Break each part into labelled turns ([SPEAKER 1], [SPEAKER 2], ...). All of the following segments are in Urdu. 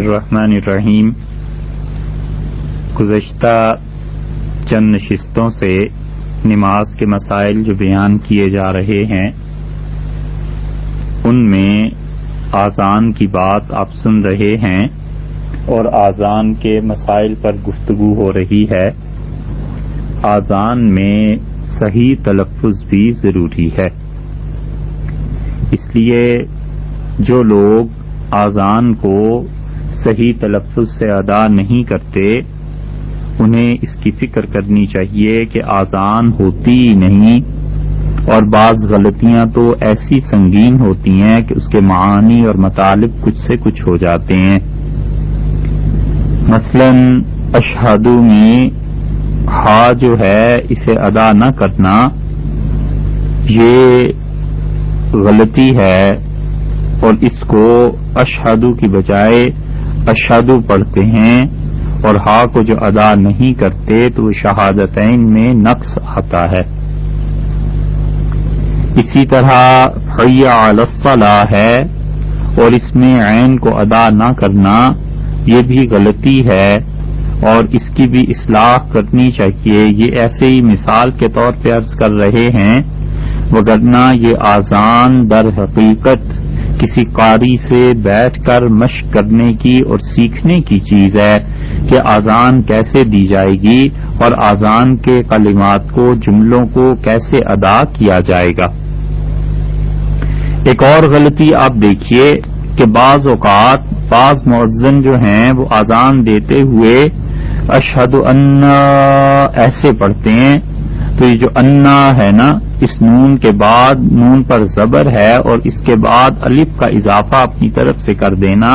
[SPEAKER 1] الرحمن الرحیم۔ گزشتہ چند نشستوں سے نماز کے مسائل جو بیان کیے جا رہے ہیں ان میں آذان کی بات آپ سن رہے ہیں اور آذان کے مسائل پر گفتگو ہو رہی ہے۔ آذان میں صحیح تلفظ بھی ضروری ہے، اس لیے جو لوگ آذان کو صحیح تلفظ سے ادا نہیں کرتے انہیں اس کی فکر کرنی چاہیے کہ آذان ہوتی ہی نہیں، اور بعض غلطیاں تو ایسی سنگین ہوتی ہیں کہ اس کے معانی اور مطالب کچھ سے کچھ ہو جاتے ہیں۔ مثلا اشہد میں ہا جو ہے اسے ادا نہ کرنا یہ غلطی ہے، اور اس کو اشہدو کی بجائے اشہدو پڑھتے ہیں، اور ہا کو جو ادا نہیں کرتے تو وہ شہادتین میں نقص آتا ہے۔ اسی طرح حی علی الصلاح ہے اور اس میں عین کو ادا نہ کرنا یہ بھی غلطی ہے، اور اس کی بھی اصلاح کرنی چاہیے۔ یہ ایسے ہی مثال کے طور پہ عرض کر رہے ہیں، وگرنہ یہ آذان در حقیقت کسی قاری سے بیٹھ کر مشق کرنے کی اور سیکھنے کی چیز ہے کہ آذان کیسے دی جائے گی اور آذان کے کلمات کو، جملوں کو کیسے ادا کیا جائے گا۔ ایک اور غلطی آپ دیکھیے کہ بعض اوقات بعض مؤذن جو ہیں وہ آذان دیتے ہوئے اشہد ان ایسے پڑھتے ہیں، تو یہ جو انا ہے نا، اس نون کے بعد نون پر زبر ہے اور اس کے بعد الف کا اضافہ اپنی طرف سے کر دینا،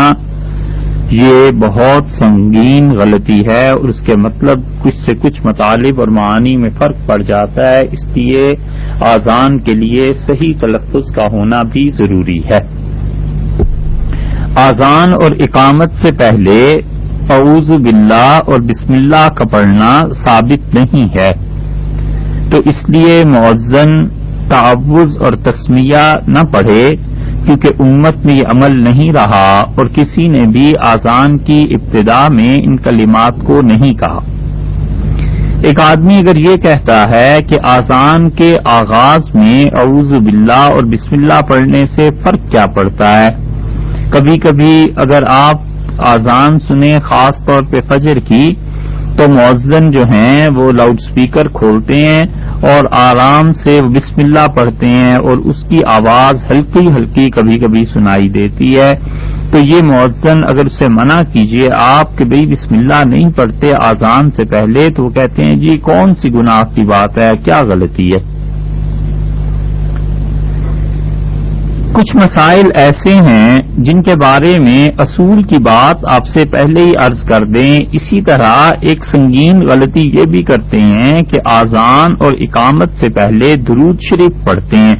[SPEAKER 1] یہ بہت سنگین غلطی ہے اور اس کے مطلب کچھ سے کچھ مطالب اور معانی میں فرق پڑ جاتا ہے۔ اس لیے آذان کے لیے صحیح تلفظ کا ہونا بھی ضروری ہے۔ آذان اور اقامت سے پہلے اعوذ باللہ اور بسم اللہ کا پڑھنا ثابت نہیں ہے، تو اس لیے مؤذن تعوذ اور تسمیہ نہ پڑھے، کیونکہ امت میں یہ عمل نہیں رہا اور کسی نے بھی آذان کی ابتدا میں ان کلمات کو نہیں کہا۔ ایک آدمی اگر یہ کہتا ہے کہ آذان کے آغاز میں اعوذ باللہ اور بسم اللہ پڑھنے سے فرق کیا پڑتا ہے؟ کبھی کبھی اگر آپ آذان سنیں خاص طور پہ فجر کی، تو مؤذن جو ہیں وہ لاؤڈ سپیکر کھولتے ہیں اور آرام سے بسم اللہ پڑھتے ہیں اور اس کی آواز ہلکی ہلکی کبھی کبھی سنائی دیتی ہے۔ تو یہ مؤذن اگر اسے منع کیجئے آپ کہ بھئی بسم اللہ نہیں پڑھتے آذان سے پہلے، تو وہ کہتے ہیں جی کون سی گناہ کی بات ہے، کیا غلطی ہے۔ کچھ مسائل ایسے ہیں جن کے بارے میں اصول کی بات آپ سے پہلے ہی عرض کر دیں۔ اسی طرح ایک سنگین غلطی یہ بھی کرتے ہیں کہ آذان اور اقامت سے پہلے درود شریف پڑھتے ہیں،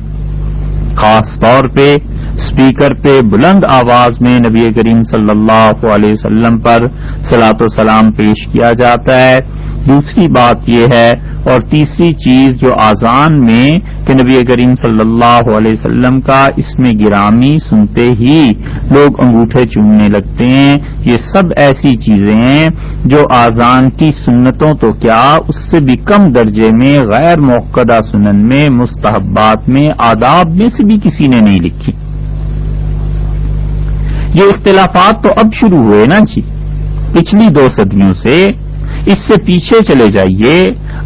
[SPEAKER 1] خاص طور پہ اسپیکر پہ بلند آواز میں نبی کریم صلی اللہ علیہ وسلم پر صلاۃ و سلام پیش کیا جاتا ہے۔ دوسری بات یہ ہے، اور تیسری چیز جو آذان میں کہ نبی کریم صلی اللہ علیہ وسلم کا اسم گرامی سنتے ہی لوگ انگوٹھے چومنے لگتے ہیں، یہ سب ایسی چیزیں ہیں جو آذان کی سنتوں تو کیا اس سے بھی کم درجے میں غیر موقدہ سنن میں، مستحبات میں، آداب میں سے بھی کسی نے نہیں لکھی۔ یہ اختلافات تو اب شروع ہوئے نا جی، پچھلی 2 صدیوں سے۔ اس سے پیچھے چلے جائیے،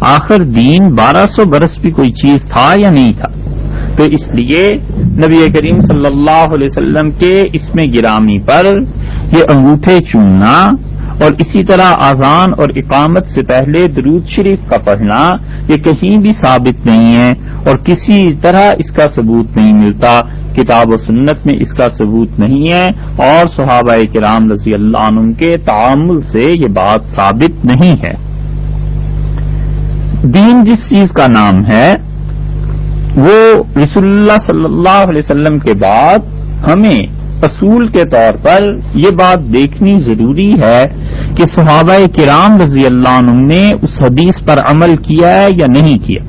[SPEAKER 1] آخر دین 1200 برس بھی کوئی چیز تھا یا نہیں تھا؟ تو اس لیے نبی کریم صلی اللہ علیہ وسلم کے اسم گرامی پر یہ انگوٹھے چومنا اور اسی طرح آذان اور اقامت سے پہلے درود شریف کا پڑھنا یہ کہیں بھی ثابت نہیں ہے اور کسی طرح اس کا ثبوت نہیں ملتا، کتاب و سنت میں اس کا ثبوت نہیں ہے، اور صحابہ کرام رضی اللہ عنہم کے تعامل سے یہ بات ثابت نہیں ہے۔ دین جس چیز کا نام ہے وہ رسول اللہ صلی اللہ علیہ وسلم کے بعد ہمیں اصول کے طور پر یہ بات دیکھنی ضروری ہے کہ صحابہ کرام رضی اللہ عنہم نے اس حدیث پر عمل کیا ہے یا نہیں کیا۔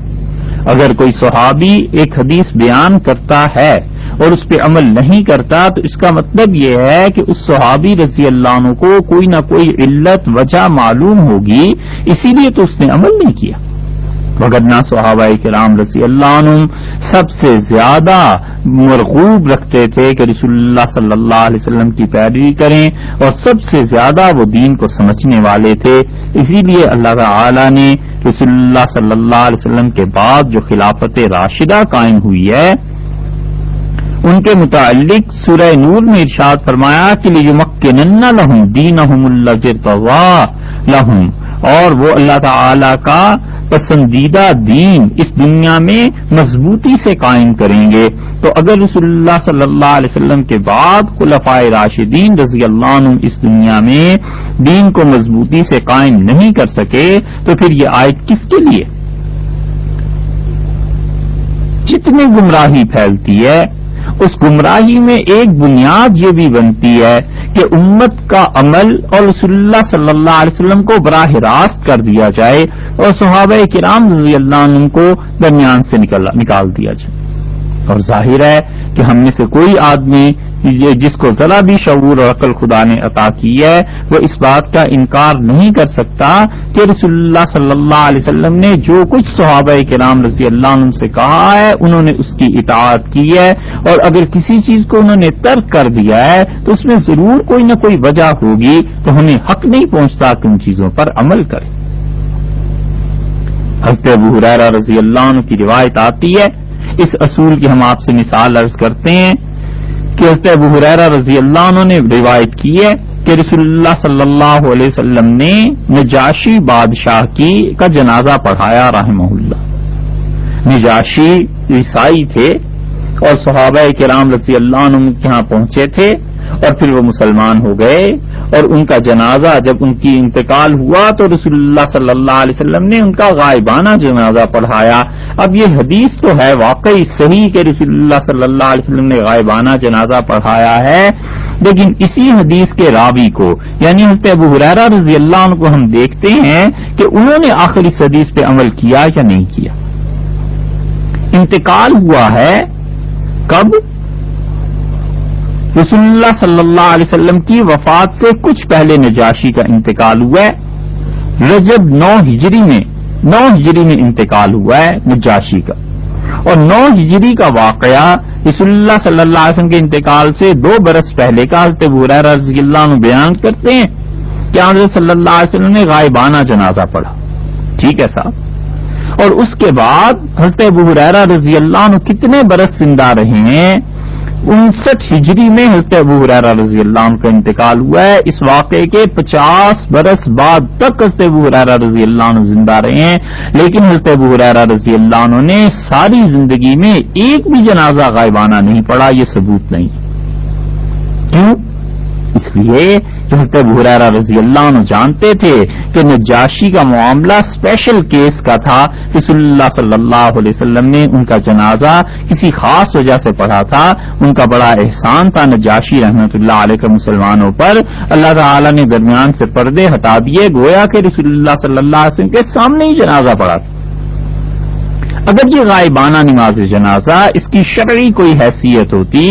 [SPEAKER 1] اگر کوئی صحابی ایک حدیث بیان کرتا ہے اور اس پہ عمل نہیں کرتا تو اس کا مطلب یہ ہے کہ اس صحابی رضی اللہ عنہ کو کوئی نہ کوئی علت وجہ معلوم ہوگی، اسی لیے تو اس نے عمل نہیں کیا. وگرنہ صحابہ کرام رضی اللہ عنہم سب سے زیادہ مرغوب رکھتے تھے کہ رسول اللہ صلی اللہ علیہ وسلم کی پیروی کریں، اور سب سے زیادہ وہ دین کو سمجھنے والے تھے. اسی لیے اللہ تعالی نے رسول اللہ صلی اللہ علیہ وسلم کے بعد جو خلافت راشدہ قائم ہوئی ہے ان کے متعلق سورہ نور میں ارشاد فرمایا کہ لِيُمَكِّنَنَّ لَهُمْ دِينَهُمُ الَّذِي ارْتَضَىٰ لَهُمْ، اور وہ اللہ تعالی کا پسندیدہ دین اس دنیا میں مضبوطی سے قائم کریں گے. تو اگر رسول اللہ صلی اللہ علیہ وسلم کے بعد خلفائے راشدین رضی اللہ عنہ اس دنیا میں دین کو مضبوطی سے قائم نہیں کر سکے تو پھر یہ آیت کس کے لیے؟ جتنی گمراہی پھیلتی ہے اس گمراہی میں ایک بنیاد یہ بھی بنتی ہے کہ امت کا عمل اور رسول اللہ صلی اللہ علیہ وسلم کو براہ راست کر دیا جائے اور صحابہ کرام رضی اللہ عنہ کو درمیان سے نکال دیا جائے. اور ظاہر ہے کہ ہم میں سے کوئی آدمی جس کو ذرا بھی شعور اور عقل خدا نے عطا کی ہے وہ اس بات کا انکار نہیں کر سکتا کہ رسول اللہ صلی اللہ علیہ وسلم نے جو کچھ صحابہ کرام رضی اللہ عنہ سے کہا ہے انہوں نے اس کی اطاعت کی ہے، اور اگر کسی چیز کو انہوں نے ترک کر دیا ہے تو اس میں ضرور کوئی نہ کوئی وجہ ہوگی، تو ہمیں حق نہیں پہنچتا کہ ان چیزوں پر عمل کریں. حضرت ابو ہریرہ رضی اللہ عنہ کی روایت آتی ہے، اس اصول کی ہم آپ سے مثال عرض کرتے ہیں کہ حضرت ابو ہریرہ رضی اللہ عنہ نے روایت کی ہے کہ رسول اللہ صلی اللہ علیہ وسلم نے نجاشی بادشاہ کا جنازہ پڑھایا رحمہ اللہ. نجاشی عیسائی تھے اور صحابہ کرام رضی اللہ عنہ کے ہاں پہنچے تھے اور پھر وہ مسلمان ہو گئے، اور ان کا جنازہ جب ان کی انتقال ہوا تو رسول اللہ صلی اللہ علیہ وسلم نے ان کا غائبانہ جنازہ پڑھایا. اب یہ حدیث تو ہے واقعی صحیح کہ رسول اللہ صلی اللہ علیہ وسلم نے غائبانہ جنازہ پڑھایا ہے، لیکن اسی حدیث کے راوی کو یعنی حضرت ابو ہریرہ رضی اللہ عنہ کو ہم دیکھتے ہیں کہ انہوں نے آخر اس حدیث پہ عمل کیا یا نہیں کیا. انتقال ہوا ہے کب؟ رسول اللہ صلی اللہ علیہ وسلم کی وفات سے کچھ پہلے نجاشی کا انتقال ہوا ہے. رجب 9 ہجری میں انتقال ہوا ہے نجاشی کا، اور 9 ہجری کا واقعہ رسول اللہ صلی اللہ علیہ وسلم کے انتقال سے 2 برس پہلے کا حضرت ابو ہریرہ رضی اللہ عنہ بیان کرتے ہیں کہ حضرت صلی اللہ علیہ وسلم نے غائبانہ جنازہ پڑھا. ٹھیک ہے صاحب، اور اس کے بعد حضرت ابو ہریرہ رضی اللہ عنہ کتنے برس زندہ رہے ہیں؟ 59 ہجری میں حضرت ابو ہریرہ رضی اللہ عنہ کا انتقال ہوا ہے. اس واقعے کے 50 برس بعد تک حضرت ابو ہریرہ رضی اللہ عنہ زندہ رہے ہیں، لیکن حضرت ابو ہریرہ رضی اللہ عنہ نے ساری زندگی میں ایک بھی جنازہ غائبانہ نہیں پڑھا. یہ ثبوت نہیں. کیوں؟ اس لیے کہ حضرت ابو ہریرہ رضی اللہ عنہ جانتے تھے کہ نجاشی کا معاملہ اسپیشل کیس کا تھا. رسول اللہ صلی اللہ علیہ وسلم نے ان کا جنازہ کسی خاص وجہ سے پڑھا تھا. ان کا بڑا احسان تھا نجاشی رحمۃ اللہ علیہ کے مسلمانوں پر. اللہ تعالی نے درمیان سے پردے ہٹا دیے، گویا کہ رسول اللہ صلی اللہ علیہ وسلم کے سامنے ہی جنازہ پڑھا تھا. اگر یہ غائبانہ نماز جنازہ اس کی شرعی کوئی حیثیت ہوتی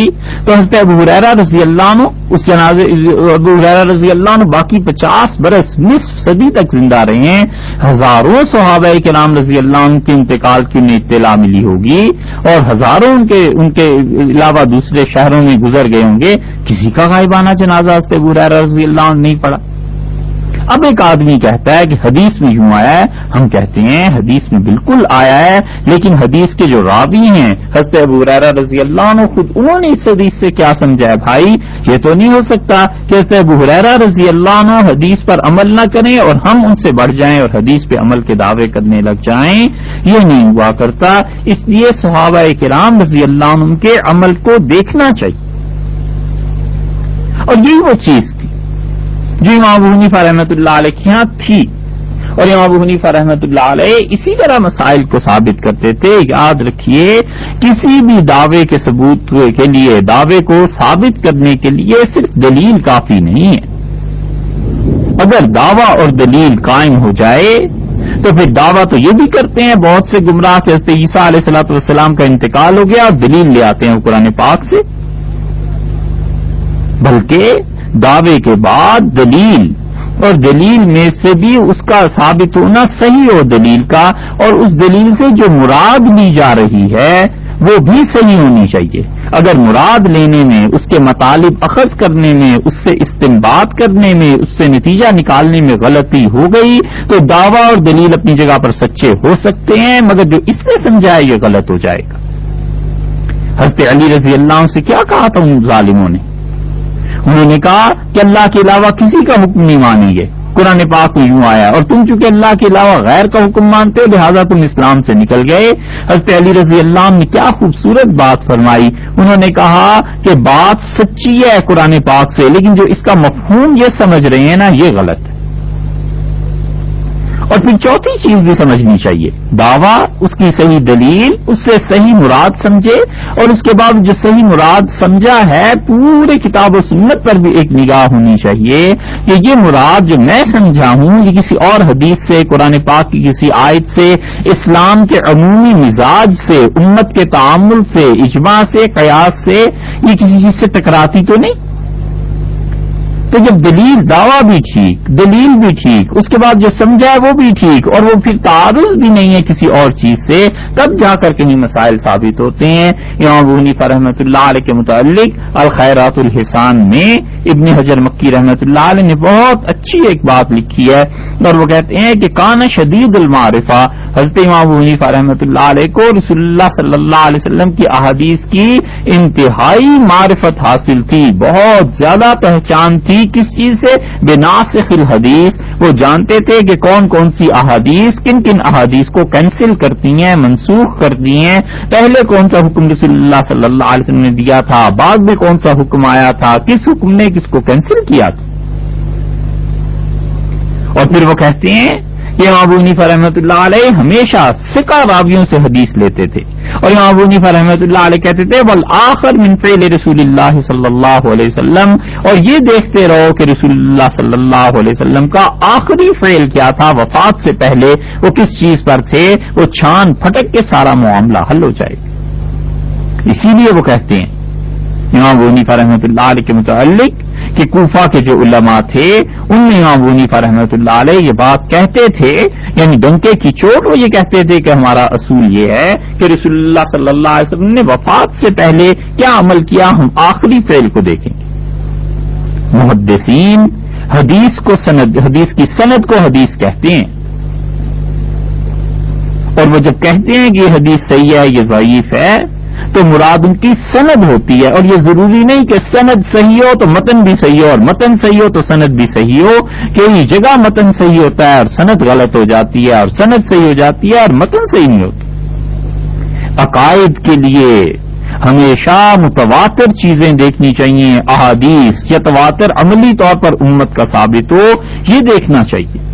[SPEAKER 1] تو حضرت ابو ہریرہ رضی اللہ عنہ اس جنازے ابو ہریرہ رضی اللہ عنہ باقی 50 برس نصف صدی تک زندہ رہے ہیں. ہزاروں صحابہ کرام رضی اللہ عنہ کے انتقال کی انہیں اطلاع ملی ہوگی اور ہزاروں ان کے علاوہ دوسرے شہروں میں گزر گئے ہوں گے، کسی کا غائبانہ جنازہ حضرت ابو ہریرہ رضی اللہ عنہ نہیں پڑا. اب ایک آدمی کہتا ہے کہ حدیث میں یوں آیا ہے. ہم کہتے ہیں حدیث میں بالکل آیا ہے، لیکن حدیث کے جو راوی ہیں حضرت ابو ہریرہ رضی اللہ عنہ خود انہوں نے اس حدیث سے کیا سمجھا ہے؟ بھائی یہ تو نہیں ہو سکتا کہ حضرت ابو ہریرہ رضی اللہ عنہ حدیث پر عمل نہ کریں اور ہم ان سے بڑھ جائیں اور حدیث پہ عمل کے دعوے کرنے لگ جائیں. یہ نہیں ہوا کرتا. اس لیے صحابہ کرام رضی اللہ عنہ کے عمل کو دیکھنا چاہیے، اور یہی وہ چیز تھی جو امام ابو حنیفہ رحمۃ اللہ علیہ کے یہاں تھی. اور امام ابو حنیفہ رحمۃ اللہ علیہ اسی طرح مسائل کو ثابت کرتے تھے. یاد رکھیے کسی بھی دعوے کے ثبوت کے لیے، دعوے کو ثابت کرنے کے لیے صرف دلیل کافی نہیں ہے. اگر دعویٰ اور دلیل قائم ہو جائے تو پھر دعویٰ تو یہ بھی کرتے ہیں بہت سے گمراہ کہ حضرت عیسیٰ علیہ الصلوۃ والسلام کا انتقال ہو گیا اور دلیل لے آتے ہیں قرآن پاک سے، بلکہ دعوے کے بعد دلیل، اور دلیل میں سے بھی اس کا ثابت ہونا صحیح ہو دلیل کا، اور اس دلیل سے جو مراد لی جا رہی ہے وہ بھی صحیح ہونی چاہیے۔ اگر مراد لینے میں، اس کے مطالب اخذ کرنے میں، اس سے استنباط کرنے میں، اس سے نتیجہ نکالنے میں غلطی ہو گئی تو دعویٰ اور دلیل اپنی جگہ پر سچے ہو سکتے ہیں، مگر جو اس نے سمجھا ہے یہ غلط ہو جائے گا۔ حضرت علی رضی اللہ عنہ سے کیا کہا تھا ان ظالموں نے؟ انہوں نے کہا کہ اللہ کے علاوہ کسی کا حکم نہیں مانیں گے، قرآن پاک میں یوں آیا، اور تم چونکہ اللہ کے علاوہ غیر کا حکم مانتے ہو لہذا تم اسلام سے نکل گئے۔ حضرت علی رضی اللہ عنہ نے کیا خوبصورت بات فرمائی، انہوں نے کہا کہ بات سچی ہے قرآن پاک سے، لیکن جو اس کا مفہوم یہ سمجھ رہے ہیں نا یہ غلط ہے۔ اور پھر چوتھی چیز بھی سمجھنی چاہیے، دعویٰ، اس کی صحیح دلیل، اس سے صحیح مراد سمجھے، اور اس کے بعد جو صحیح مراد سمجھا ہے پورے کتاب و سنت پر بھی ایک نگاہ ہونی چاہیے کہ یہ مراد جو میں سمجھا ہوں یہ کسی اور حدیث سے، قرآن پاک کی کسی آیت سے، اسلام کے عمومی مزاج سے، امت کے تعامل سے، اجماع سے، قیاس سے، یہ کسی چیز سے ٹکراتی تو نہیں۔ تو جب دلیل، دعویٰ بھی ٹھیک، دلیل بھی ٹھیک، اس کے بعد جو سمجھا ہے وہ بھی ٹھیک، اور وہ پھر تعارض بھی نہیں ہے کسی اور چیز سے، تب جا کر کہیں مسائل ثابت ہوتے ہیں۔ امام ابو حنیفہ رحمۃ اللہ علیہ کے متعلق الخیرات الحسان میں ابن حجر مکی رحمۃ اللہ علیہ نے بہت اچھی ایک بات لکھی ہے، اور وہ کہتے ہیں کہ کان شدید المعرفہ، حضرت امام ابو حنیفہ رحمۃ اللہ علیہ کو رسول اللہ صلی اللہ علیہ وسلم کی احادیث کی انتہائی معرفت حاصل تھی، بہت زیادہ پہچان تھی۔ کس چیز سے؟ بناسخ الحدیث، وہ جانتے تھے کہ کون کون سی احادیث کن کن احادیث کو کینسل کرتی ہیں، منسوخ کرتی ہیں، پہلے کون سا حکم رسول اللہ صلی اللہ علیہ وسلم نے دیا تھا، بعد میں کون سا حکم آیا تھا، کس حکم نے کس کو کینسل کیا تھا۔ اور پھر وہ کہتے ہیں کہ امام ابو حنیفہ رحمۃ اللہ علیہ ہمیشہ ثقہ راویوں سے حدیث لیتے تھے، اور امام ابو حنیفہ رحمۃ اللہ علیہ کہتے تھے والآخر من فعل رسول اللہ صلی اللہ علیہ وسلم، اور یہ دیکھتے رہو کہ رسول اللہ صلی اللہ علیہ وسلم کا آخری فعل کیا تھا، وفات سے پہلے وہ کس چیز پر تھے، وہ چھان پھٹک کے سارا معاملہ حل ہو جائے گا۔ اسی لیے وہ کہتے ہیں امام ابو حنیفہ رحمۃ اللہ علیہ کے متعلق کہ کوفہ کے جو علماء تھے ان میں امام ابو حنیفہ رحمۃ اللہ علیہ یہ بات کہتے تھے، یعنی ڈنکے کی چوٹ وہ یہ کہتے تھے کہ ہمارا اصول یہ ہے کہ رسول اللہ صلی اللہ علیہ وسلم نے وفات سے پہلے کیا عمل کیا، ہم آخری فعل کو دیکھیں گے۔ محدثین حدیث کو سند، حدیث کی سند کو حدیث کہتے ہیں، اور وہ جب کہتے ہیں کہ یہ حدیث صحیح ہے یہ ضعیف ہے تو مراد ان کی سند ہوتی ہے، اور یہ ضروری نہیں کہ سند صحیح ہو تو متن بھی صحیح ہو، اور متن صحیح ہو تو سند بھی صحیح ہو، کئی جگہ متن صحیح ہوتا ہے اور سند غلط ہو جاتی ہے، اور سند صحیح ہو جاتی ہے اور متن صحیح نہیں ہوتی۔ عقائد کے لیے ہمیشہ متواتر چیزیں دیکھنی چاہیے، احادیث یا تواتر عملی طور پر امت کا ثابت ہو یہ دیکھنا چاہیے،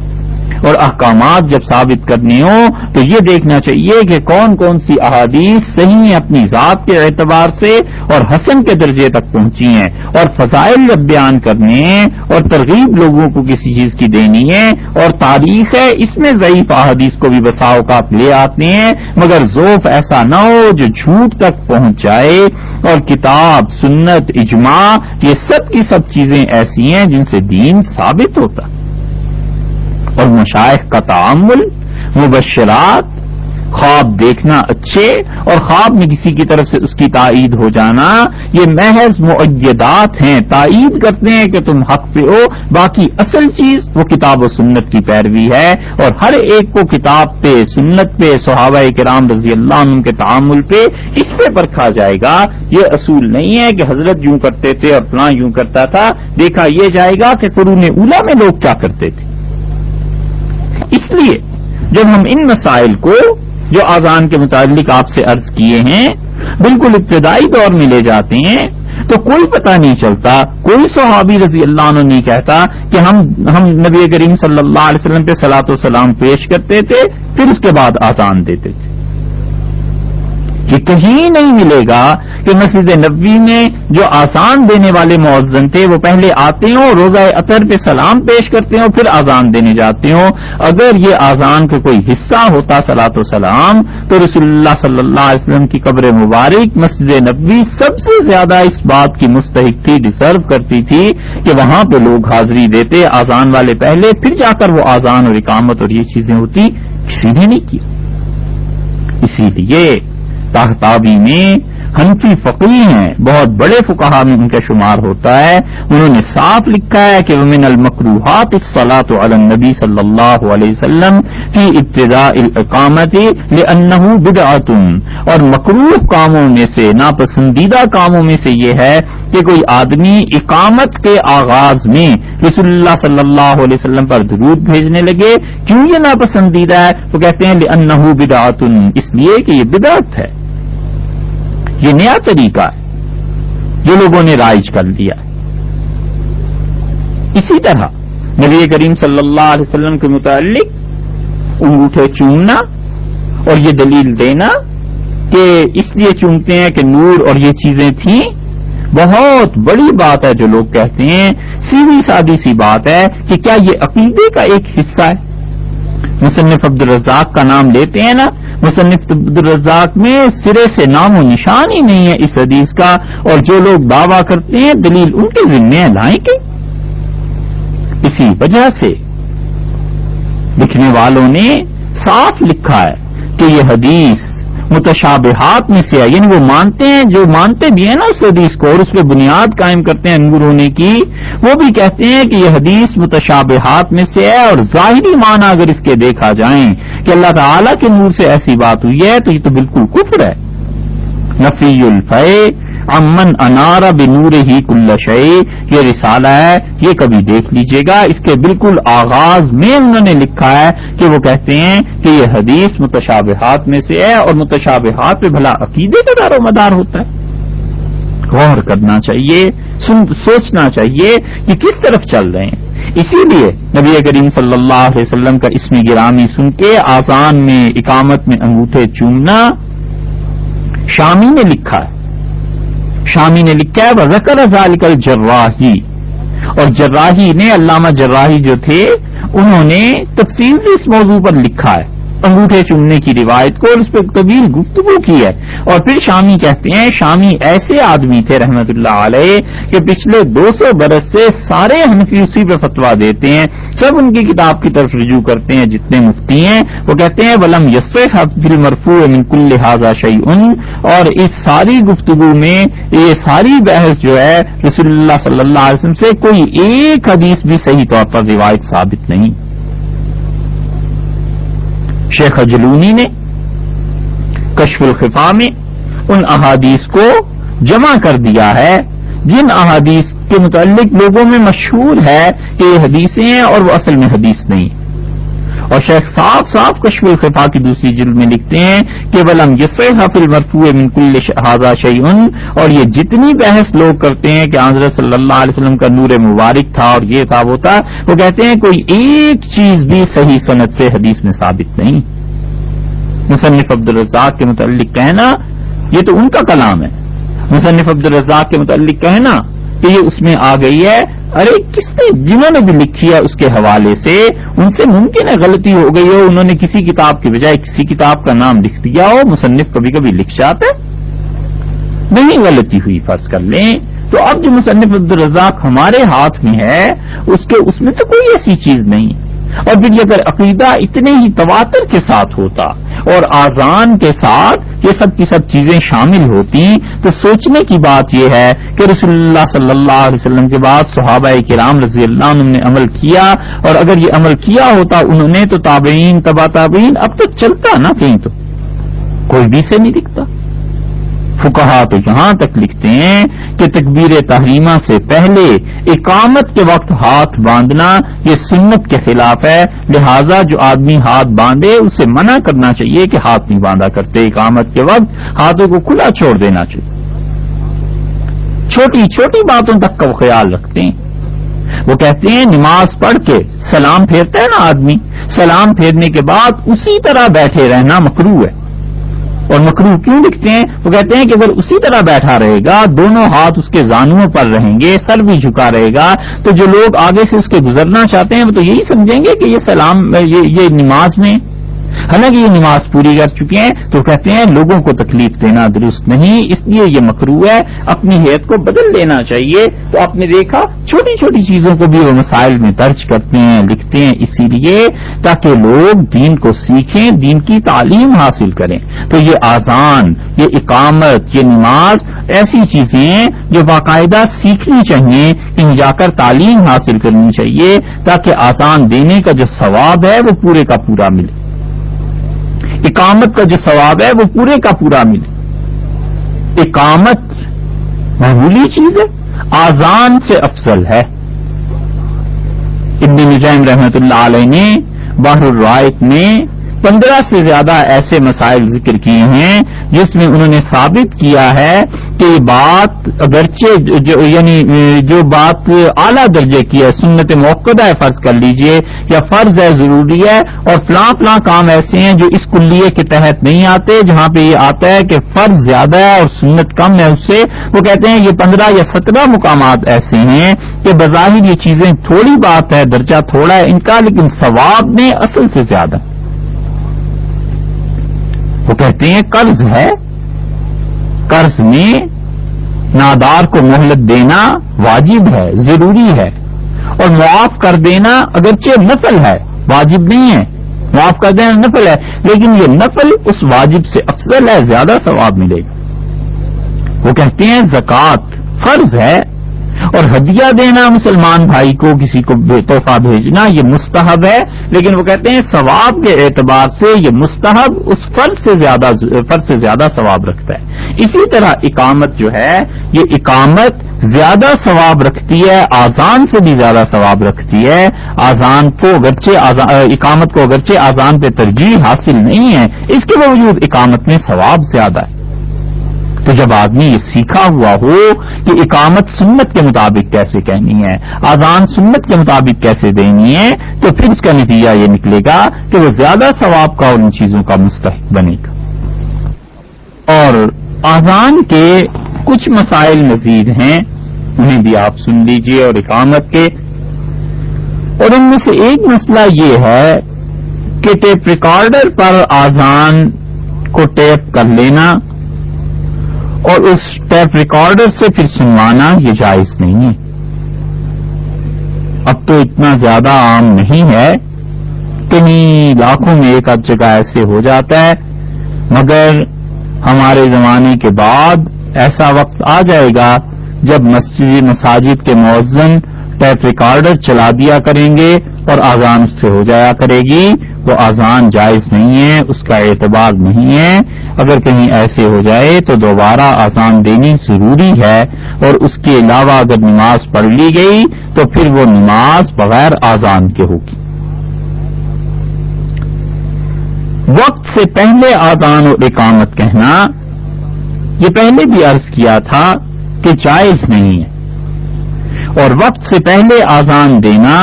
[SPEAKER 1] اور احکامات جب ثابت کرنے ہوں تو یہ دیکھنا چاہیے کہ کون کون سی احادیث صحیح ہیں اپنی ذات کے اعتبار سے اور حسن کے درجے تک پہنچی ہیں، اور فضائل جب بیان کرنے ہیں اور ترغیب لوگوں کو کسی چیز کی دینی ہے، اور تاریخ ہے اس میں ضعیف احادیث کو بھی بسا اوقات لے آتے ہیں، مگر ذوف ایسا نہ ہو جو جھوٹ تک پہنچ جائے، اور کتاب، سنت، اجماع یہ سب کی سب چیزیں ایسی ہیں جن سے دین ثابت ہوتا، اور مشائخ کا تعامل، مبشرات، خواب دیکھنا اچھے اور خواب میں کسی کی طرف سے اس کی تائید ہو جانا یہ محض مؤیدات ہیں، تائید کرتے ہیں کہ تم حق پہ ہو، باقی اصل چیز وہ کتاب و سنت کی پیروی ہے، اور ہر ایک کو کتاب پہ، سنت پہ، صحابہ کرام رضی اللہ عنہم کے تعامل پہ اس پہ پرکھا جائے گا۔ یہ اصول نہیں ہے کہ حضرت یوں کرتے تھے اور فلاں یوں کرتا تھا، دیکھا یہ جائے گا کہ قرون اولیٰ میں لوگ کیا کرتے تھے۔ اس لیے جب ہم ان مسائل کو جو آذان کے متعلق آپ سے عرض کیے ہیں بالکل ابتدائی دور میں لے جاتے ہیں تو کوئی پتہ نہیں چلتا، کوئی صحابی رضی اللہ عنہ نہیں کہتا کہ ہم نبی کریم صلی اللہ علیہ وسلم پہ صلاۃ و سلام پیش کرتے تھے پھر اس کے بعد آذان دیتے تھے، یہ کہیں نہیں ملے گا کہ مسجد نبوی میں جو آذان دینے والے مؤذن تھے وہ پہلے آتے ہوں، روزہ اطہر پہ سلام پیش کرتے ہوں، پھر آذان دینے جاتے ہوں۔ اگر یہ آذان کا کوئی حصہ ہوتا صلاۃ و سلام تو رسول اللہ صلی اللہ علیہ وسلم کی قبر مبارک مسجد نبوی سب سے زیادہ اس بات کی مستحق تھی، ڈیزرو کرتی تھی کہ وہاں پہ لوگ حاضری دیتے، آذان والے پہلے، پھر جا کر وہ آذان اور اقامت اور یہ چیزیں ہوتی، کسی نے نہیں کی۔ اسی لیے طحطاوی میں حنفی فقیہ ہیں، بہت بڑے فقہا میں ان کا شمار ہوتا ہے، انہوں نے صاف لکھا ہے کہ ومن المکروہات الصلاۃ علی النبی صلی اللہ علیہ وسلم فی ابتداء الاقامۃ لانہ بدعۃ، اور مکروہ کاموں میں سے، ناپسندیدہ کاموں میں سے یہ ہے کہ کوئی آدمی اقامت کے آغاز میں رسول اللہ صلی اللہ علیہ وسلم پر درود بھیجنے لگے۔ کیوں یہ ناپسندیدہ ہے؟ وہ کہتے ہیں لانہ بدعۃ، اس لیے کہ یہ بدعت ہے، یہ نیا طریقہ ہے جو لوگوں نے رائج کر لیا ہے۔ اسی طرح نبی کریم صلی اللہ علیہ وسلم کے متعلق انگوٹھے چومنا اور یہ دلیل دینا کہ اس لیے چومتے ہیں کہ نور اور یہ چیزیں تھیں، بہت بڑی بات ہے جو لوگ کہتے ہیں، سیدھی سادی سی بات ہے کہ کیا یہ عقیدے کا ایک حصہ ہے؟ مصنف عبدالرزاق کا نام لیتے ہیں نا، مصنف عبدالرزاق میں سرے سے نام و نشان ہی نہیں ہے اس حدیث کا، اور جو لوگ دعویٰ کرتے ہیں دلیل ان کے ذمے لائیں گے۔ اسی وجہ سے لکھنے والوں نے صاف لکھا ہے کہ یہ حدیث متشابہات میں سے ہے، یعنی وہ مانتے ہیں، جو مانتے بھی ہیں نا اس حدیث کو اور اس پہ بنیاد قائم کرتے ہیں انور ہونے کی، وہ بھی کہتے ہیں کہ یہ حدیث متشابہات میں سے ہے، اور ظاہری معنی اگر اس کے دیکھا جائیں کہ اللہ تعالیٰ کے نور سے ایسی بات ہوئی ہے تو یہ تو بالکل کفر ہے۔ نفی الفے امن انار بنور ہی کل شیء، یہ رسالہ ہے، یہ کبھی دیکھ لیجئے گا، اس کے بالکل آغاز میں انہوں نے لکھا ہے کہ وہ کہتے ہیں کہ یہ حدیث متشابہات میں سے ہے، اور متشابہات پہ بھلا عقیدے کا دار و مدار ہوتا ہے۔ غور کرنا چاہیے، سوچنا چاہیے کہ کس طرف چل رہے ہیں۔ اسی لیے نبی کریم صلی اللہ علیہ وسلم کا اسم گرامی سن کے آذان میں، اقامت میں انگوٹھے چومنا شامی نے لکھا ہے، شامی نے لکھا ہے وذکر ذالک الجراحی، اور جراحی نے، علامہ جراحی جو تھے انہوں نے تفصیل سے اس موضوع پر لکھا ہے، انگوٹھے چومنے کی روایت کو، اور اس پہ طویل گفتگو کی ہے۔ اور پھر شامی کہتے ہیں، شامی ایسے آدمی تھے رحمت اللہ علیہ کہ پچھلے 200 برس سے سارے حنفی اسی پہ فتویٰ دیتے ہیں، سب ان کی کتاب کی طرف رجوع کرتے ہیں جتنے مفتی ہیں، وہ کہتے ہیں ولم یصح فی المرفوع من کل ھذا شیء، اور اس ساری گفتگو میں یہ ساری بحث جو ہے رسول اللہ صلی اللہ علیہ وسلم سے کوئی ایک حدیث بھی صحیح طور پر روایت ثابت نہیں۔ شیخ اجلونی نے کشف الخفا میں ان احادیث کو جمع کر دیا ہے جن احادیث کے متعلق لوگوں میں مشہور ہے کہ یہ حدیثیں ہیں اور وہ اصل میں حدیث نہیں، اور شیخ صاف کشف الخفا کی دوسری جلد میں لکھتے ہیں کہ ولم یصح فی المرفوع من کل ھذا شیء، اور یہ جتنی بحث لوگ کرتے ہیں کہ حضرت صلی اللہ علیہ وسلم کا نور مبارک تھا اور یہ تھا وہ تھا، وہ کہتے ہیں کوئی ایک چیز بھی صحیح سند سے حدیث میں ثابت نہیں۔ مصنف عبدالرزاق کے متعلق کہنا، یہ تو ان کا کلام ہے، مصنف عبدالرزاق کے متعلق کہنا کہ یہ اس میں آ گئی ہے، ارے کس نے، جنہوں نے بھی لکھی ہے اس کے حوالے سے ان سے ممکن ہے غلطی ہو گئی ہو، انہوں نے کسی کتاب کے بجائے کسی کتاب کا نام لکھ دیا ہو، مصنف کبھی کبھی لکھ جاتا ہے، نہیں غلطی ہوئی فرض کر لیں، تو اب جو مصنف عبدالرزاق ہمارے ہاتھ میں ہے اس میں تو کوئی ایسی چیز نہیں ہے۔ اور پھر اگر عقیدہ اتنے ہی تواتر کے ساتھ ہوتا اور آذان کے ساتھ یہ سب کی سب چیزیں شامل ہوتی تو سوچنے کی بات یہ ہے کہ رسول اللہ صلی اللہ علیہ وسلم کے بعد صحابہ کرام رضی اللہ عنہم نے عمل کیا، اور اگر یہ عمل کیا ہوتا انہوں نے تو تابعین، تبع تابعین، اب تک چلتا نا، کہیں تو کوئی بھی سے نہیں دکھتا۔ فقہا تو یہاں تک لکھتے ہیں کہ تکبیر تحریمہ سے پہلے اقامت کے وقت ہاتھ باندھنا یہ سنت کے خلاف ہے، لہذا جو آدمی ہاتھ باندھے اسے منع کرنا چاہیے کہ ہاتھ نہیں باندھا کرتے، اقامت کے وقت ہاتھوں کو کھلا چھوڑ دینا چاہیے۔ چھوٹی چھوٹی باتوں تک کا وہ خیال رکھتے ہیں۔ وہ کہتے ہیں نماز پڑھ کے سلام پھیرتا ہے نا آدمی، سلام پھیرنے کے بعد اسی طرح بیٹھے رہنا مکروہ ہے، اور مکروہ کیوں لکھتے ہیں؟ وہ کہتے ہیں کہ اگر اسی طرح بیٹھا رہے گا، دونوں ہاتھ اس کے زانوؤں پر رہیں گے، سر بھی جھکا رہے گا، تو جو لوگ آگے سے اس کے گزرنا چاہتے ہیں وہ تو یہی سمجھیں گے کہ یہ سلام یہ نماز میں، حالانکہ یہ نماز پوری کر چکے ہیں. تو کہتے ہیں لوگوں کو تکلیف دینا درست نہیں، اس لیے یہ مکروہ ہے، اپنی ہیئت کو بدل لینا چاہیے. تو آپ نے دیکھا چھوٹی چھوٹی چیزوں کو بھی وہ مسائل میں درج کرتے ہیں، لکھتے ہیں، اسی لیے تاکہ لوگ دین کو سیکھیں، دین کی تعلیم حاصل کریں. تو یہ آذان، یہ اقامت، یہ نماز ایسی چیزیں ہیں جو باقاعدہ سیکھنی چاہیے، کہیں جا کر تعلیم حاصل کرنی چاہیے تاکہ آذان دینے کا جو ثواب ہے وہ پورے کا پورا ملے، اقامت کا جو ثواب ہے وہ پورے کا پورا ملے. اقامت معمولی چیز ہے، آذان سے افضل ہے. ابن نجیم رحمۃ اللہ علیہ نے بحر الرائق میں 15 سے زیادہ ایسے مسائل ذکر کیے ہیں جس میں انہوں نے ثابت کیا ہے کہ یہ بات اگرچہ یعنی جو بات اعلیٰ درجے کی ہے، سنت موقدہ ہے فرض کر لیجئے، یا فرض ہے، ضروری ہے، اور فلاں کام ایسے ہیں جو اس کلیے کے تحت نہیں آتے، جہاں پہ یہ آتا ہے کہ فرض زیادہ ہے اور سنت کم ہے اس سے. وہ کہتے ہیں یہ 15 یا 17 مقامات ایسے ہیں کہ بظاہر یہ چیزیں تھوڑی بات ہے، درجہ تھوڑا ہے ان کا، لیکن ثواب میں اصل سے زیادہ. وہ کہتے ہیں قرض ہے، قرض میں نادار کو مہلت دینا واجب ہے، ضروری ہے، اور معاف کر دینا اگرچہ نفل ہے، واجب نہیں ہے، معاف کر دینا نفل ہے، لیکن یہ نفل اس واجب سے افضل ہے، زیادہ ثواب ملے گا. وہ کہتے ہیں زکوٰۃ فرض ہے، اور ہدیہ دینا مسلمان بھائی کو، کسی کو تحفہ بھیجنا، یہ مستحب ہے، لیکن وہ کہتے ہیں ثواب کے اعتبار سے یہ مستحب اس فرض سے زیادہ ثواب رکھتا ہے. اسی طرح اقامت جو ہے، یہ اقامت زیادہ ثواب رکھتی ہے، آذان سے بھی زیادہ ثواب رکھتی ہے. آذان کو اقامت کو اگرچہ آذان پہ ترجیح حاصل نہیں ہے، اس کے باوجود اقامت میں ثواب زیادہ ہے. تو جب آدمی یہ سیکھا ہوا ہو کہ اقامت سنت کے مطابق کیسے کہنی ہے، آذان سنت کے مطابق کیسے دینی ہے، تو پھر اس کا نتیجہ یہ نکلے گا کہ وہ زیادہ ثواب کا اور ان چیزوں کا مستحق بنے گا. اور آذان کے کچھ مسائل مزید ہیں، انہیں بھی آپ سن لیجئے، اور اقامت کے. اور ان میں سے ایک مسئلہ یہ ہے کہ ٹیپ ریکارڈر پر آذان کو ٹیپ کر لینا اور اس ٹیپ ریکارڈر سے پھر سنوانا یہ جائز نہیں ہے. اب تو اتنا زیادہ عام نہیں ہے، کہیں لاکھوں میں ایک آدھ جگہ ایسے ہو جاتا ہے، مگر ہمارے زمانے کے بعد ایسا وقت آ جائے گا جب مساجد کے مؤذن ٹیپ ریکارڈر چلا دیا کریں گے اور آذان اس سے ہو جایا کرے گی. وہ آذان جائز نہیں ہے، اس کا اعتبار نہیں ہے. اگر کہیں ایسے ہو جائے تو دوبارہ آذان دینی ضروری ہے، اور اس کے علاوہ اگر نماز پڑھ لی گئی تو پھر وہ نماز بغیر آذان کے ہوگی. وقت سے پہلے آذان اور اقامت کہنا، یہ پہلے بھی عرض کیا تھا کہ جائز نہیں ہے. اور وقت سے پہلے آذان دینا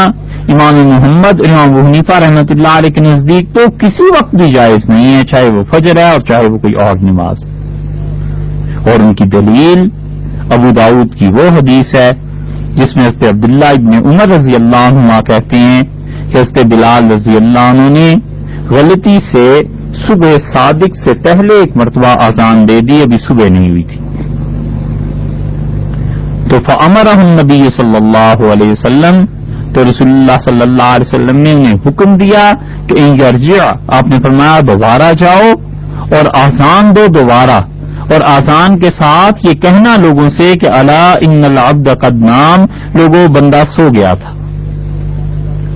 [SPEAKER 1] امام محمد امام ابو حنیفہ رحمۃ اللہ علیہ کے نزدیک تو کسی وقت بھی جائز نہیں ہے، چاہے وہ فجر ہے اور چاہے وہ کوئی اور نماز. اور ان کی دلیل ابو داؤد کی وہ حدیث ہے جس میں حضرت عبداللہ ابن عمر رضی اللہ عنہما کہتے ہیں کہ حضرت بلال رضی اللہ عنہ نے غلطی سے صبح صادق سے پہلے ایک مرتبہ آذان دے دی، ابھی صبح نہیں ہوئی تھی. تو فأمرہ النبی صلی اللہ علیہ وسلم، تو رسول اللہ صلی اللہ علیہ وسلم نے انہیں حکم دیا کہ ان یرجع، آپ نے فرمایا دوبارہ جاؤ اور آذان دو دوبارہ، اور آذان کے ساتھ یہ کہنا لوگوں سے کہ الا ان العبد قد نام، لوگوں بندہ سو گیا تھا.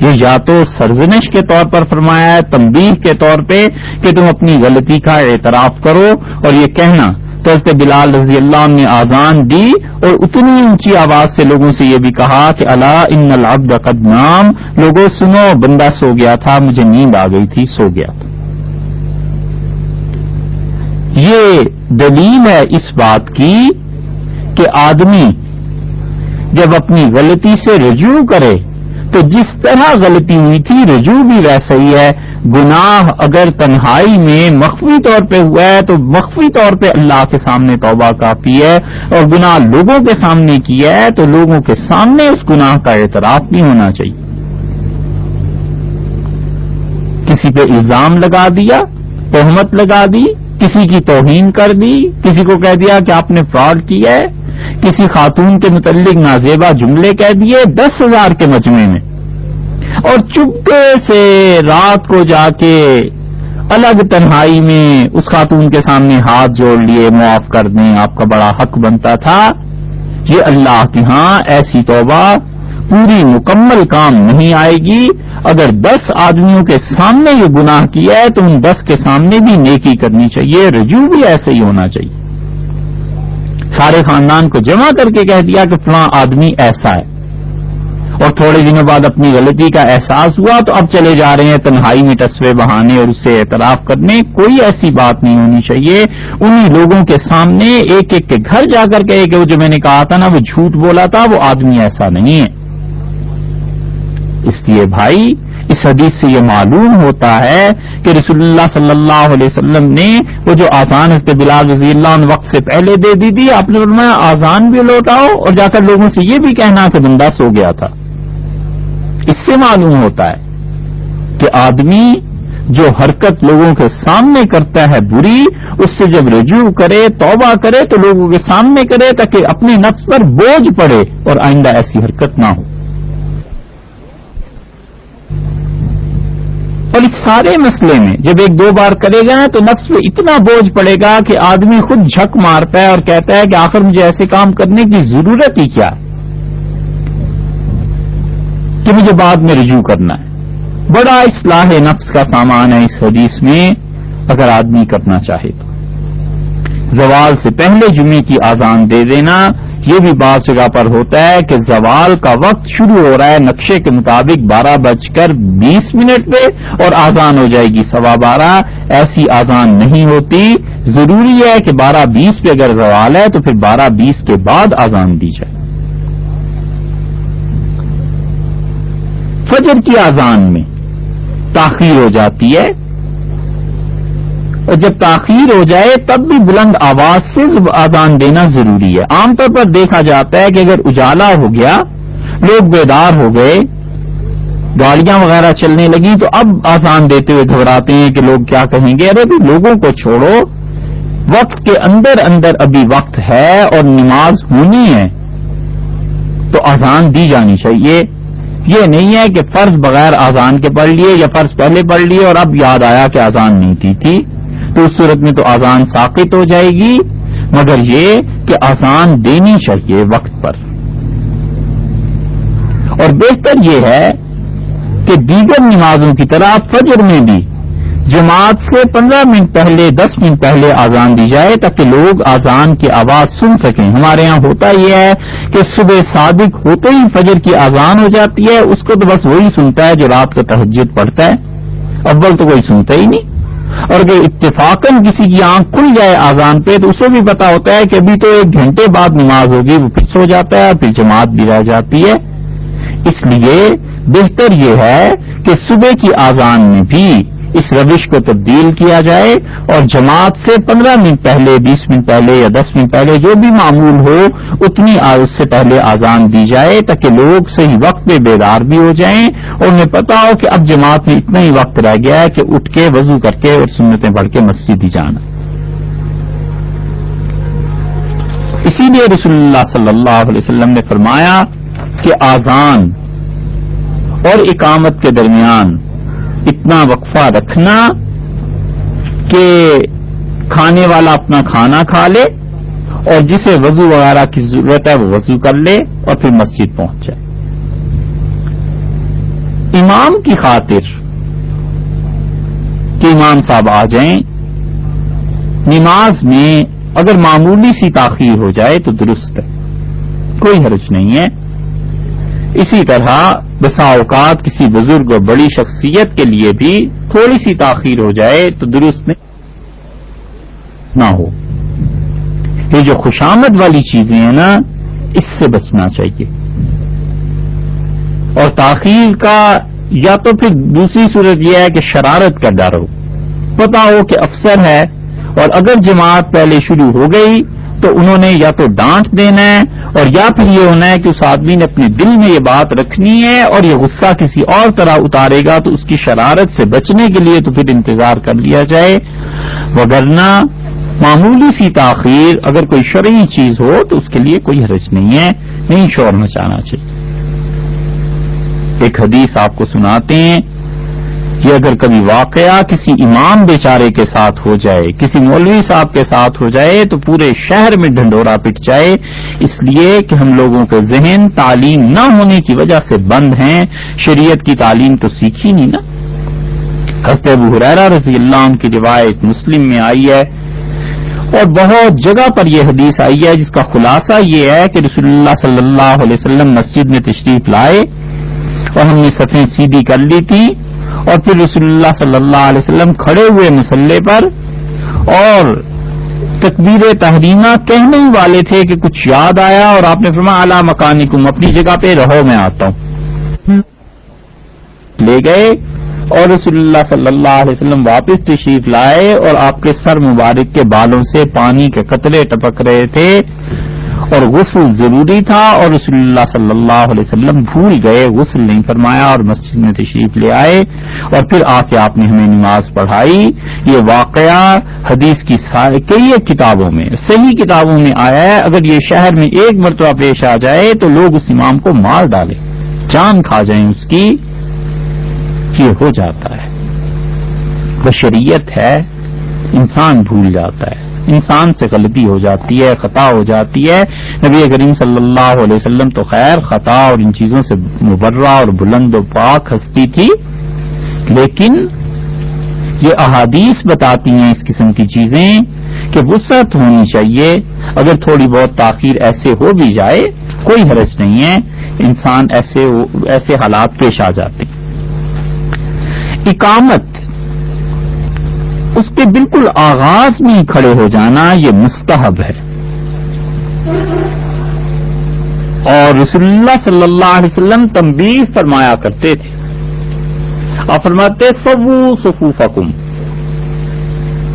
[SPEAKER 1] یہ یا تو سرزنش کے طور پر فرمایا ہے، تنبیہ کے طور پہ کہ تم اپنی غلطی کا اعتراف کرو، اور یہ کہنا. تو حضرت بلال رضی اللہ عنہ نے آذان دی اور اتنی اونچی آواز سے لوگوں سے یہ بھی کہا کہ الا ان العبد قد نام، لوگوں سنو بندہ سو گیا تھا، مجھے نیند آ گئی تھی، سو گیا تھا. یہ دلیل ہے اس بات کی کہ آدمی جب اپنی غلطی سے رجوع کرے تو جس طرح غلطی ہوئی تھی رجوع بھی ویسا ہی ہے. گناہ اگر تنہائی میں مخفی طور پہ ہوا ہے تو مخفی طور پہ اللہ کے سامنے توبہ کافی ہے، اور گناہ لوگوں کے سامنے کیا ہے تو لوگوں کے سامنے اس گناہ کا اعتراف بھی ہونا چاہیے. کسی پہ الزام لگا دیا، تہمت لگا دی، کسی کی توہین کر دی، کسی کو کہہ دیا کہ آپ نے فراڈ کیا ہے، کسی خاتون کے متعلق نازیبا جملے کہہ دیے 10,000 کے مجمع میں، اور چپکے سے رات کو جا کے الگ تنہائی میں اس خاتون کے سامنے ہاتھ جوڑ لیے، معاف کر دیں، آپ کا بڑا حق بنتا تھا. یہ اللہ کے ہاں ایسی توبہ پوری مکمل کام نہیں آئے گی. اگر 10 آدمیوں کے سامنے یہ گناہ کیا ہے تو ان 10 کے سامنے بھی نیکی کرنی چاہیے، رجوع بھی ایسے ہی ہونا چاہیے. سارے خاندان کو جمع کر کے کہہ دیا کہ فلاں آدمی ایسا ہے، اور تھوڑے دنوں بعد اپنی غلطی کا احساس ہوا تو اب چلے جا رہے ہیں تنہائی میں ٹسوے بہانے اور اس سے اعتراف کرنے. کوئی ایسی بات نہیں ہونی چاہیے. انہی لوگوں کے سامنے ایک ایک کے گھر جا کر کہے کہ وہ جو میں نے کہا تھا نا وہ جھوٹ بولا تھا، وہ آدمی ایسا نہیں ہے. اس لیے بھائی اس حدیث سے یہ معلوم ہوتا ہے کہ رسول اللہ صلی اللہ علیہ وسلم نے وہ جو آذان حضرت بلال رضی اللہ عنہ وقت سے پہلے دے دی تھی، آپ نے فرمایا آذان بھی لوٹاؤ اور جا کر لوگوں سے یہ بھی کہنا کہ بندہ سو گیا تھا. اس سے معلوم ہوتا ہے کہ آدمی جو حرکت لوگوں کے سامنے کرتا ہے بری، اس سے جب رجوع کرے، توبہ کرے تو لوگوں کے سامنے کرے تاکہ اپنے نفس پر بوجھ پڑے اور آئندہ ایسی حرکت نہ ہو. اور اس سارے مسئلے میں جب 1-2 بار کرے گا تو نفس پہ اتنا بوجھ پڑے گا کہ آدمی خود جھک مارتا ہے اور کہتا ہے کہ آخر مجھے ایسے کام کرنے کی ضرورت ہی کیا ہے کہ مجھے بعد میں رجوع کرنا ہے. بڑا اصلاح نفس کا سامان ہے اس حدیث میں اگر آدمی کرنا چاہے تو. زوال سے پہلے جمعے کی آذان دے دینا، یہ بھی بعض جگہ پر ہوتا ہے کہ زوال کا وقت شروع ہو رہا ہے نقشے کے مطابق 12:20 پہ اور آذان ہو جائے گی 12:15. ایسی آذان نہیں ہوتی. ضروری ہے کہ 12:20 پہ اگر زوال ہے تو پھر 12:20 کے بعد آذان دی جائے. فجر کی آذان میں تاخیر ہو جاتی ہے، اور جب تاخیر ہو جائے تب بھی بلند آواز سے آذان دینا ضروری ہے. عام طور پر دیکھا جاتا ہے کہ اگر اجالا ہو گیا، لوگ بیدار ہو گئے، گاڑیاں وغیرہ چلنے لگی تو اب آذان دیتے ہوئے گھبراتے ہیں کہ لوگ کیا کہیں گے. ارے بھی لوگوں کو چھوڑو، وقت کے اندر اندر ابھی وقت ہے اور نماز ہونی ہے تو آذان دی جانی چاہیے. یہ نہیں ہے کہ فرض بغیر آذان کے پڑھ لیے یا فرض پہلے پڑھ لیے اور اب یاد آیا کہ آذان نہیں دی تھی، تو اس صورت میں تو آذان ساقط ہو جائے گی. مگر یہ کہ آذان دینی چاہیے وقت پر. اور بہتر یہ ہے کہ دیگر نمازوں کی طرح فجر میں بھی جماعت سے 15 منٹ پہلے 10 منٹ پہلے آذان دی جائے تاکہ لوگ آذان کی آواز سن سکیں. ہمارے ہاں ہوتا یہ ہے کہ صبح صادق ہوتے ہی فجر کی آذان ہو جاتی ہے، اس کو تو بس وہی سنتا ہے جو رات کو تہجد پڑھتا ہے، اول تو کوئی سنتا ہی نہیں. اور اگر اتفاقاً کسی کی آنکھ کھل جائے آذان پہ تو اسے بھی پتا ہوتا ہے کہ ابھی تو 1 گھنٹے بعد نماز ہوگی، وہ پھر سو جاتا ہے اور پھر جماعت بھی رہ جاتی ہے. اس لیے بہتر یہ ہے کہ صبح کی آذان میں بھی اس روش کو تبدیل کیا جائے اور جماعت سے 15 منٹ پہلے 20 منٹ پہلے یا 10 منٹ پہلے جو بھی معمول ہو اتنی اس سے پہلے آذان دی جائے تاکہ لوگ صحیح وقت پہ بیدار بھی ہو جائیں اور انہیں پتا ہو کہ اب جماعت میں اتنا ہی وقت رہ گیا ہے کہ اٹھ کے وضو کر کے اور سنتیں پڑھ کے مسجد ہی جانا. اسی لیے رسول اللہ صلی اللہ علیہ وسلم نے فرمایا کہ آذان اور اقامت کے درمیان اتنا وقفہ رکھنا کہ کھانے والا اپنا کھانا کھا لے اور جسے وضو وغیرہ کی ضرورت ہے وہ وضو کر لے اور پھر مسجد پہنچ جائے. امام کی خاطر کہ امام صاحب آ جائیں، نماز میں اگر معمولی سی تاخیر ہو جائے تو درست ہے، کوئی حرج نہیں ہے. اسی طرح بسا اوقات کسی بزرگ اور بڑی شخصیت کے لیے بھی تھوڑی سی تاخیر ہو جائے تو درست نہ ہو. یہ جو خوشامد والی چیزیں ہیں نا، اس سے بچنا چاہیے. اور تاخیر کا یا تو پھر دوسری صورت یہ ہے کہ شرارت کا ڈر ہو، پتا ہو کہ افسر ہے اور اگر جماعت پہلے شروع ہو گئی تو انہوں نے یا تو ڈانٹ دینا ہے اور یا پھر یہ ہونا ہے کہ اس آدمی نے اپنے دل میں یہ بات رکھنی ہے اور یہ غصہ کسی اور طرح اتارے گا، تو اس کی شرارت سے بچنے کے لیے تو پھر انتظار کر لیا جائے، وگرنہ معمولی سی تاخیر اگر کوئی شرعی چیز ہو تو اس کے لیے کوئی حرج نہیں ہے، نہیں شور مچانا چاہیے۔ ایک حدیث آپ کو سناتے ہیں، یہ اگر کبھی واقعہ کسی امام بیچارے کے ساتھ ہو جائے، کسی مولوی صاحب کے ساتھ ہو جائے تو پورے شہر میں ڈھنڈورا پٹ جائے، اس لیے کہ ہم لوگوں کے ذہن تعلیم نہ ہونے کی وجہ سے بند ہیں، شریعت کی تعلیم تو سیکھی نہیں نا۔ حضرت ابو ہریرہ رضی اللہ عنہ کی روایت مسلم میں آئی ہے اور بہت جگہ پر یہ حدیث آئی ہے، جس کا خلاصہ یہ ہے کہ رسول اللہ صلی اللہ علیہ وسلم مسجد میں تشریف لائے اور ہم نے صفیں سیدھی کر لی تھی، اور پھر رسول اللہ صلی اللہ علیہ وسلم کھڑے ہوئے مصلی پر اور تکبیر تحریمہ کہنے ہی والے تھے کہ کچھ یاد آیا اور آپ نے فرمایا اعلی مکانکم، اپنی جگہ پہ رہو میں آتا ہوں، لے گئے اور رسول اللہ صلی اللہ علیہ وسلم واپس تشریف لائے اور آپ کے سر مبارک کے بالوں سے پانی کے قطرے ٹپک رہے تھے اور غسل ضروری تھا، اور رسول اللہ صلی اللہ علیہ وسلم بھول گئے، غسل نہیں فرمایا اور مسجد میں تشریف لے آئے اور پھر آ کے آپ نے ہمیں نماز پڑھائی۔ یہ واقعہ حدیث کی کئی کتابوں میں، صحیح کتابوں میں آیا ہے، اگر یہ شہر میں ایک مرتبہ پیش آ جائے تو لوگ اس امام کو مار ڈالیں، جان کھا جائیں اس کی، یہ ہو جاتا ہے، بشریت ہے، انسان بھول جاتا ہے، انسان سے غلطی ہو جاتی ہے، خطا ہو جاتی ہے۔ نبی کریم صلی اللہ علیہ وسلم تو خیر خطا اور ان چیزوں سے مبرہ اور بلند و پاک ہستی تھی، لیکن یہ احادیث بتاتی ہیں اس قسم کی چیزیں کہ وسعت ہونی چاہیے، اگر تھوڑی بہت تاخیر ایسے ہو بھی جائے کوئی حرج نہیں ہے، انسان ایسے حالات پیش آ جاتے ہیں۔ اقامت، اس کے بالکل آغاز میں ہی کھڑے ہو جانا یہ مستحب ہے، اور رسول اللہ صلی اللہ علیہ وسلم تنبیہ فرمایا کرتے تھے، آپ فرماتے سووا صفوفکم،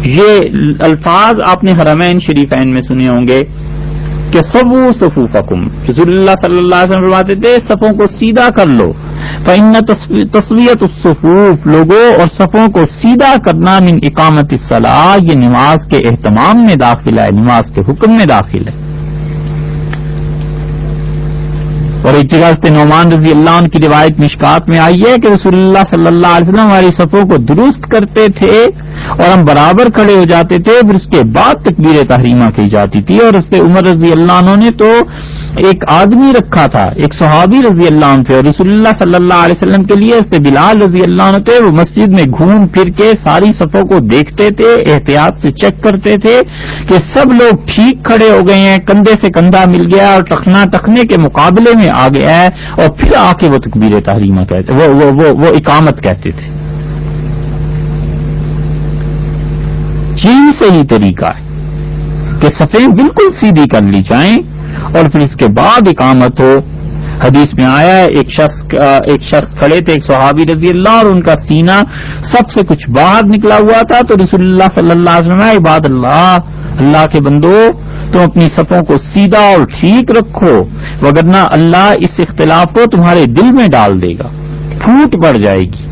[SPEAKER 1] یہ الفاظ آپ نے حرمین شریفین میں سنے ہوں گے کہ سووا صفوفکم، رسول اللہ صلی اللہ علیہ وسلم فرماتے تھے صفوں کو سیدھا کر لو، فإن تسویۃ الصفوف، لوگوں اور صفوں کو سیدھا کرنا من اقامت الصلاۃ، یہ نماز کے اہتمام میں داخل ہے، نماز کے حکم میں داخل ہے۔ اور ایک جگہ سے نعمان رضی اللہ عنہ کی روایت مشکات میں آئی ہے کہ رسول اللہ صلی اللہ علیہ وسلم ہماری صفوں کو درست کرتے تھے اور ہم برابر کھڑے ہو جاتے تھے، پھر اس کے بعد تکبیر تحریمہ کہی جاتی تھی، اور اس پہ عمر رضی اللہ عنہ نے تو ایک آدمی رکھا تھا، ایک صحابی رضی اللہ عنہ تھے، اور رسول اللہ صلی اللہ علیہ وسلم کے لیے اس پہ بلال رضی اللہ عنہ تھے، وہ مسجد میں گھوم پھر کے ساری صفوں کو دیکھتے تھے، احتیاط سے چیک کرتے تھے کہ سب لوگ ٹھیک کھڑے ہو گئے ہیں، کندھے سے کندھا مل گیا اور ٹخنا ٹخنے کے مقابلے میں آ گیا ہے، اور پھر آ کے وہ تکبیر تحریمہ کہتے، وہ اقامت کہتے تھے۔ یہی صحیح طریقہ ہے کہ صفیں بالکل سیدھی کر لی جائیں اور پھر اس کے بعد اقامت ہو۔ حدیث میں آیا ہے ایک شخص کھڑے تھے، ایک صحابی رضی اللہ، اور ان کا سینہ سب سے کچھ باہر نکلا ہوا تھا، تو رسول اللہ صلی اللہ علیہ وسلم عباد اللہ کے بندو تم اپنی صفوں کو سیدھا اور ٹھیک رکھو، وگرنہ اللہ اس اختلاف کو تمہارے دل میں ڈال دے گا، پھوٹ پڑ جائے گی۔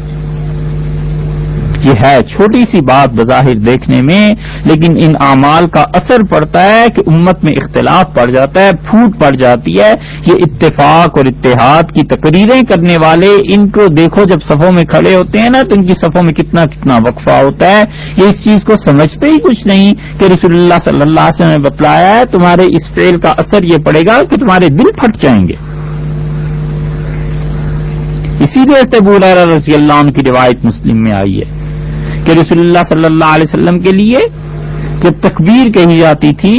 [SPEAKER 1] یہ ہے چھوٹی سی بات بظاہر دیکھنے میں، لیکن ان اعمال کا اثر پڑتا ہے کہ امت میں اختلاف پڑ جاتا ہے، پھوٹ پڑ جاتی ہے۔ یہ اتفاق اور اتحاد کی تقریریں کرنے والے، ان کو دیکھو جب صفوں میں کھڑے ہوتے ہیں نا تو ان کی صفوں میں کتنا وقفہ ہوتا ہے، یہ اس چیز کو سمجھتے ہی کچھ نہیں کہ رسول اللہ صلی اللہ علیہ وسلم نے بتلایا ہے تمہارے اس فعل کا اثر یہ پڑے گا کہ تمہارے دل پھٹ جائیں گے۔ اسی لیے ابو ہریرہ رضی اللہ عنہ کی روایت مسلم میں آئی ہے کہ رسول اللہ صلی اللہ علیہ وسلم کے لیے جب تکبیر کہی جاتی تھی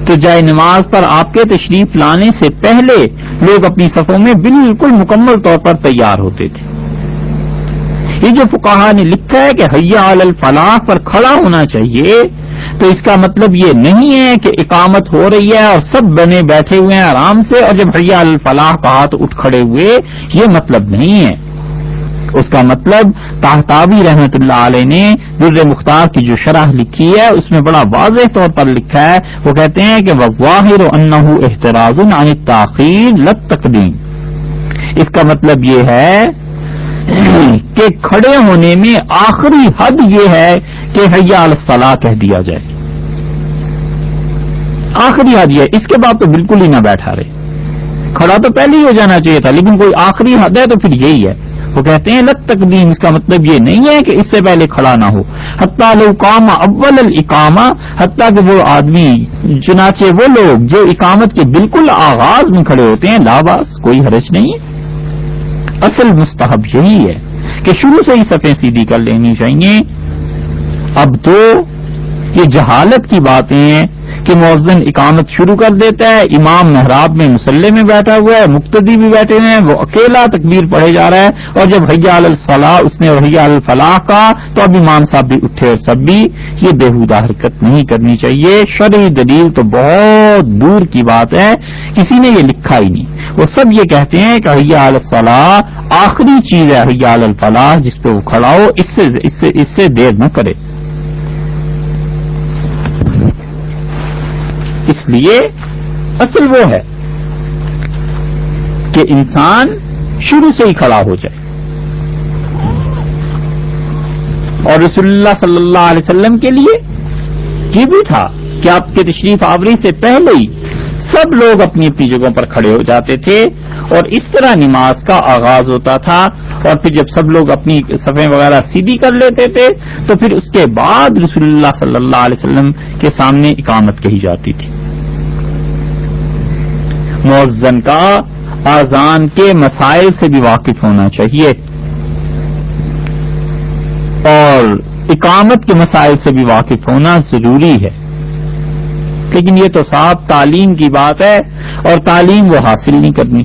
[SPEAKER 1] تو جائے نماز پر آپ کے تشریف لانے سے پہلے لوگ اپنی صفوں میں بالکل مکمل طور پر تیار ہوتے تھے۔ یہ جو فقہا نے لکھا ہے کہ حی علی الفلاح پر کھڑا ہونا چاہیے، تو اس کا مطلب یہ نہیں ہے کہ اقامت ہو رہی ہے اور سب بنے بیٹھے ہوئے ہیں آرام سے، اور جب حی علی الفلاح کہا تو اٹھ کھڑے ہوئے، یہ مطلب نہیں ہے۔ اس کا مطلب طحطاوی رحمت اللہ علیہ نے در مختار کی جو شرح لکھی ہے اس میں بڑا واضح طور پر لکھا ہے، وہ کہتے ہیں کہ وَالظَّاهِرُ أَنَّهُ احتراز عن التاخیر لا التقدیم، اس کا مطلب یہ ہے کہ کھڑے ہونے میں آخری حد یہ ہے کہ حی علی الصلاۃ کہہ دیا جائے، آخری حد یہ ہے، اس کے بعد تو بالکل ہی نہ بیٹھا رہے، کھڑا تو پہلے ہی ہو جانا چاہیے تھا، لیکن کوئی آخری حد ہے تو پھر یہی ہے۔ وہ کہتے ہیں لت تقدیم، اس کا مطلب یہ نہیں ہے کہ اس سے پہلے کھڑا نہ ہو، حتیٰ لو قام اول الاقامہ، حتیٰ کہ وہ آدمی، چنانچہ وہ لوگ جو اقامت کے بالکل آغاز میں کھڑے ہوتے ہیں، لا باس، کوئی حرج نہیں ہے۔ اصل مستحب یہی ہے کہ شروع سے ہی صفیں سیدھی کر لینی چاہیے۔ اب تو یہ جہالت کی باتیں ہیں کہ مؤذن اقامت شروع کر دیتا ہے، امام محراب میں مصلی میں بیٹھا ہوا ہے، مقتدی بھی بیٹھے ہوئے ہیں، وہ اکیلا تکبیر پڑھے جا رہا ہے، اور جب حی علی الصلاۃ اس نے حی علی الفلاح کہا تو اب امام صاحب بھی اٹھے اور سب بھی، یہ بےہودہ حرکت نہیں کرنی چاہیے۔ شرعی دلیل تو بہت دور کی بات ہے، کسی نے یہ لکھا ہی نہیں، وہ سب یہ کہتے ہیں کہ حی علی الصلاۃ آخری چیز ہے، حی علی الفلاح جس پہ وہ کھڑا ہو، اس سے دیر نہ کرے۔ اس لیے اصل وہ ہے کہ انسان شروع سے ہی کھڑا ہو جائے، اور رسول اللہ صلی اللہ علیہ وسلم کے لیے یہ بھی تھا کہ آپ کے تشریف آوری سے پہلے ہی سب لوگ اپنی اپنی جگہوں پر کھڑے ہو جاتے تھے، اور اس طرح نماز کا آغاز ہوتا تھا، اور پھر جب سب لوگ اپنی صفیں وغیرہ سیدھی کر لیتے تھے تو پھر اس کے بعد رسول اللہ صلی اللہ علیہ وسلم کے سامنے اقامت کہی جاتی تھی۔ مؤذن کا اذان کے مسائل سے بھی واقف ہونا چاہیے، اور اقامت کے مسائل سے بھی واقف ہونا ضروری ہے، لیکن یہ تو صاحب تعلیم کی بات ہے، اور تعلیم وہ حاصل نہیں کرنی۔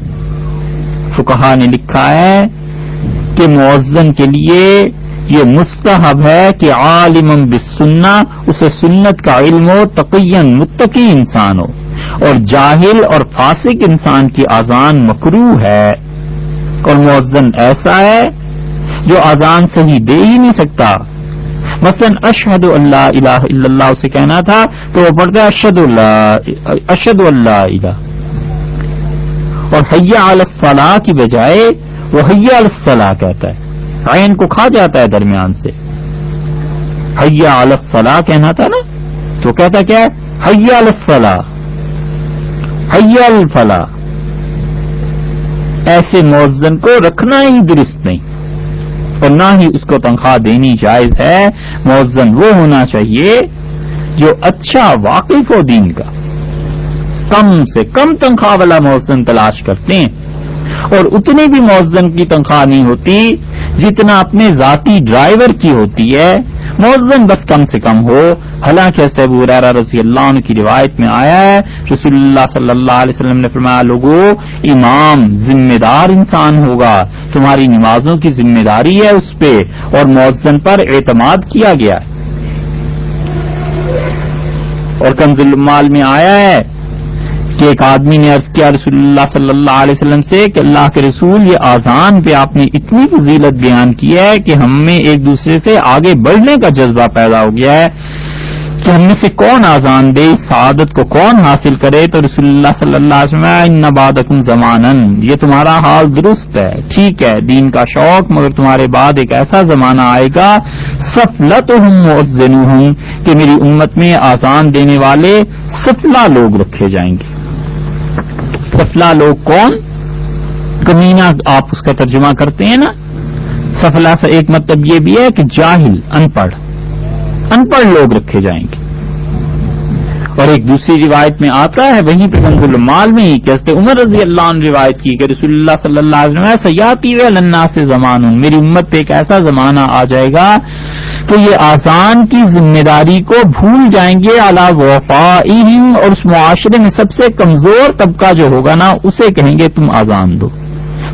[SPEAKER 1] فقہا نے لکھا ہے کہ مؤذن کے لیے یہ مستحب ہے کہ عالم بالسنہ، اسے سنت کا علم ہو، تقین متقی انسان ہو، اور جاہل اور فاسق انسان کی اذان مکروہ ہے، اور مؤذن ایسا ہے جو اذان صحیح دے ہی نہیں سکتا۔ مثلا اشہد ان لا الہ الا اللہ اسے کہنا تھا تو وہ پڑھتا ہے اشہد ان لا الہ، اور حی علی الصلاۃ کی بجائے وہ حی علی الصلاۃ کہتا ہے، عین کو کھا جاتا ہے درمیان سے، حی علی الصلاۃ کہنا تھا نا، تو کہتا کیا ہے حی علی الصلاۃ، حی علی الفلاح۔ ایسے مؤذن کو رکھنا ہی درست نہیں، اور نہ ہی اس کو تنخواہ دینی جائز ہے۔ مؤذن وہ ہونا چاہیے جو اچھا واقف ہو دین کا، کم سے کم تنخواہ والا مؤذن تلاش کرتے ہیں، اور اتنی بھی مؤذن کی تنخواہ نہیں ہوتی جتنا اپنے ذاتی ڈرائیور کی ہوتی ہے۔ مؤذن بس کم سے کم ہو، حالانکہ حضرت ابو ہریرہ رضی اللہ عنہ کی روایت میں آیا ہے رسول اللہ صلی اللہ علیہ وسلم نے فرمایا، لوگوں امام ذمہ دار انسان ہوگا، تمہاری نمازوں کی ذمہ داری ہے اس پہ، اور مؤذن پر اعتماد کیا گیا ہے۔ اور کنز المال میں آیا ہے کہ ایک آدمی نے عرض کیا رسول اللہ صلی اللہ علیہ وسلم سے کہ اللہ کے رسول، یہ اذان پہ آپ نے اتنی فضیلت بیان کی ہے کہ ہم میں ایک دوسرے سے آگے بڑھنے کا جذبہ پیدا ہو گیا ہے کہ ہم میں سے کون اذان دے، اس سعادت کو کون حاصل کرے؟ تو رسول اللہ صلی اللہ علیہ وسلم ان بعدکم زمانن، یہ تمہارا حال درست ہے، ٹھیک ہے دین کا شوق، مگر تمہارے بعد ایک ایسا زمانہ آئے گا سفلتہم مؤذنوہم، کہ میری امت میں اذان دینے والے سفلا لوگ رکھے جائیں گے۔ سفلا لوگ کون؟ کمینہ آپ اس کا ترجمہ کرتے ہیں نا، سفلا سے ایک مطلب یہ بھی ہے کہ جاہل، ان پڑھ لوگ رکھے جائیں گے۔ اور ایک دوسری روایت میں آتا ہے وہیں پہ کنز المال میں ہی کہ حضرت عمر رضی اللہ عنہ روایت کی کہ رسول اللہ صلی اللہ علیہ وسلم سیاتی علی الناس زمان، میری امت پہ ایک ایسا زمانہ آ جائے گا کہ یہ اذان کی ذمہ داری کو بھول جائیں گے علی ضعفائہم، اور اس معاشرے میں سب سے کمزور طبقہ جو ہوگا نا اسے کہیں گے تم اذان دو۔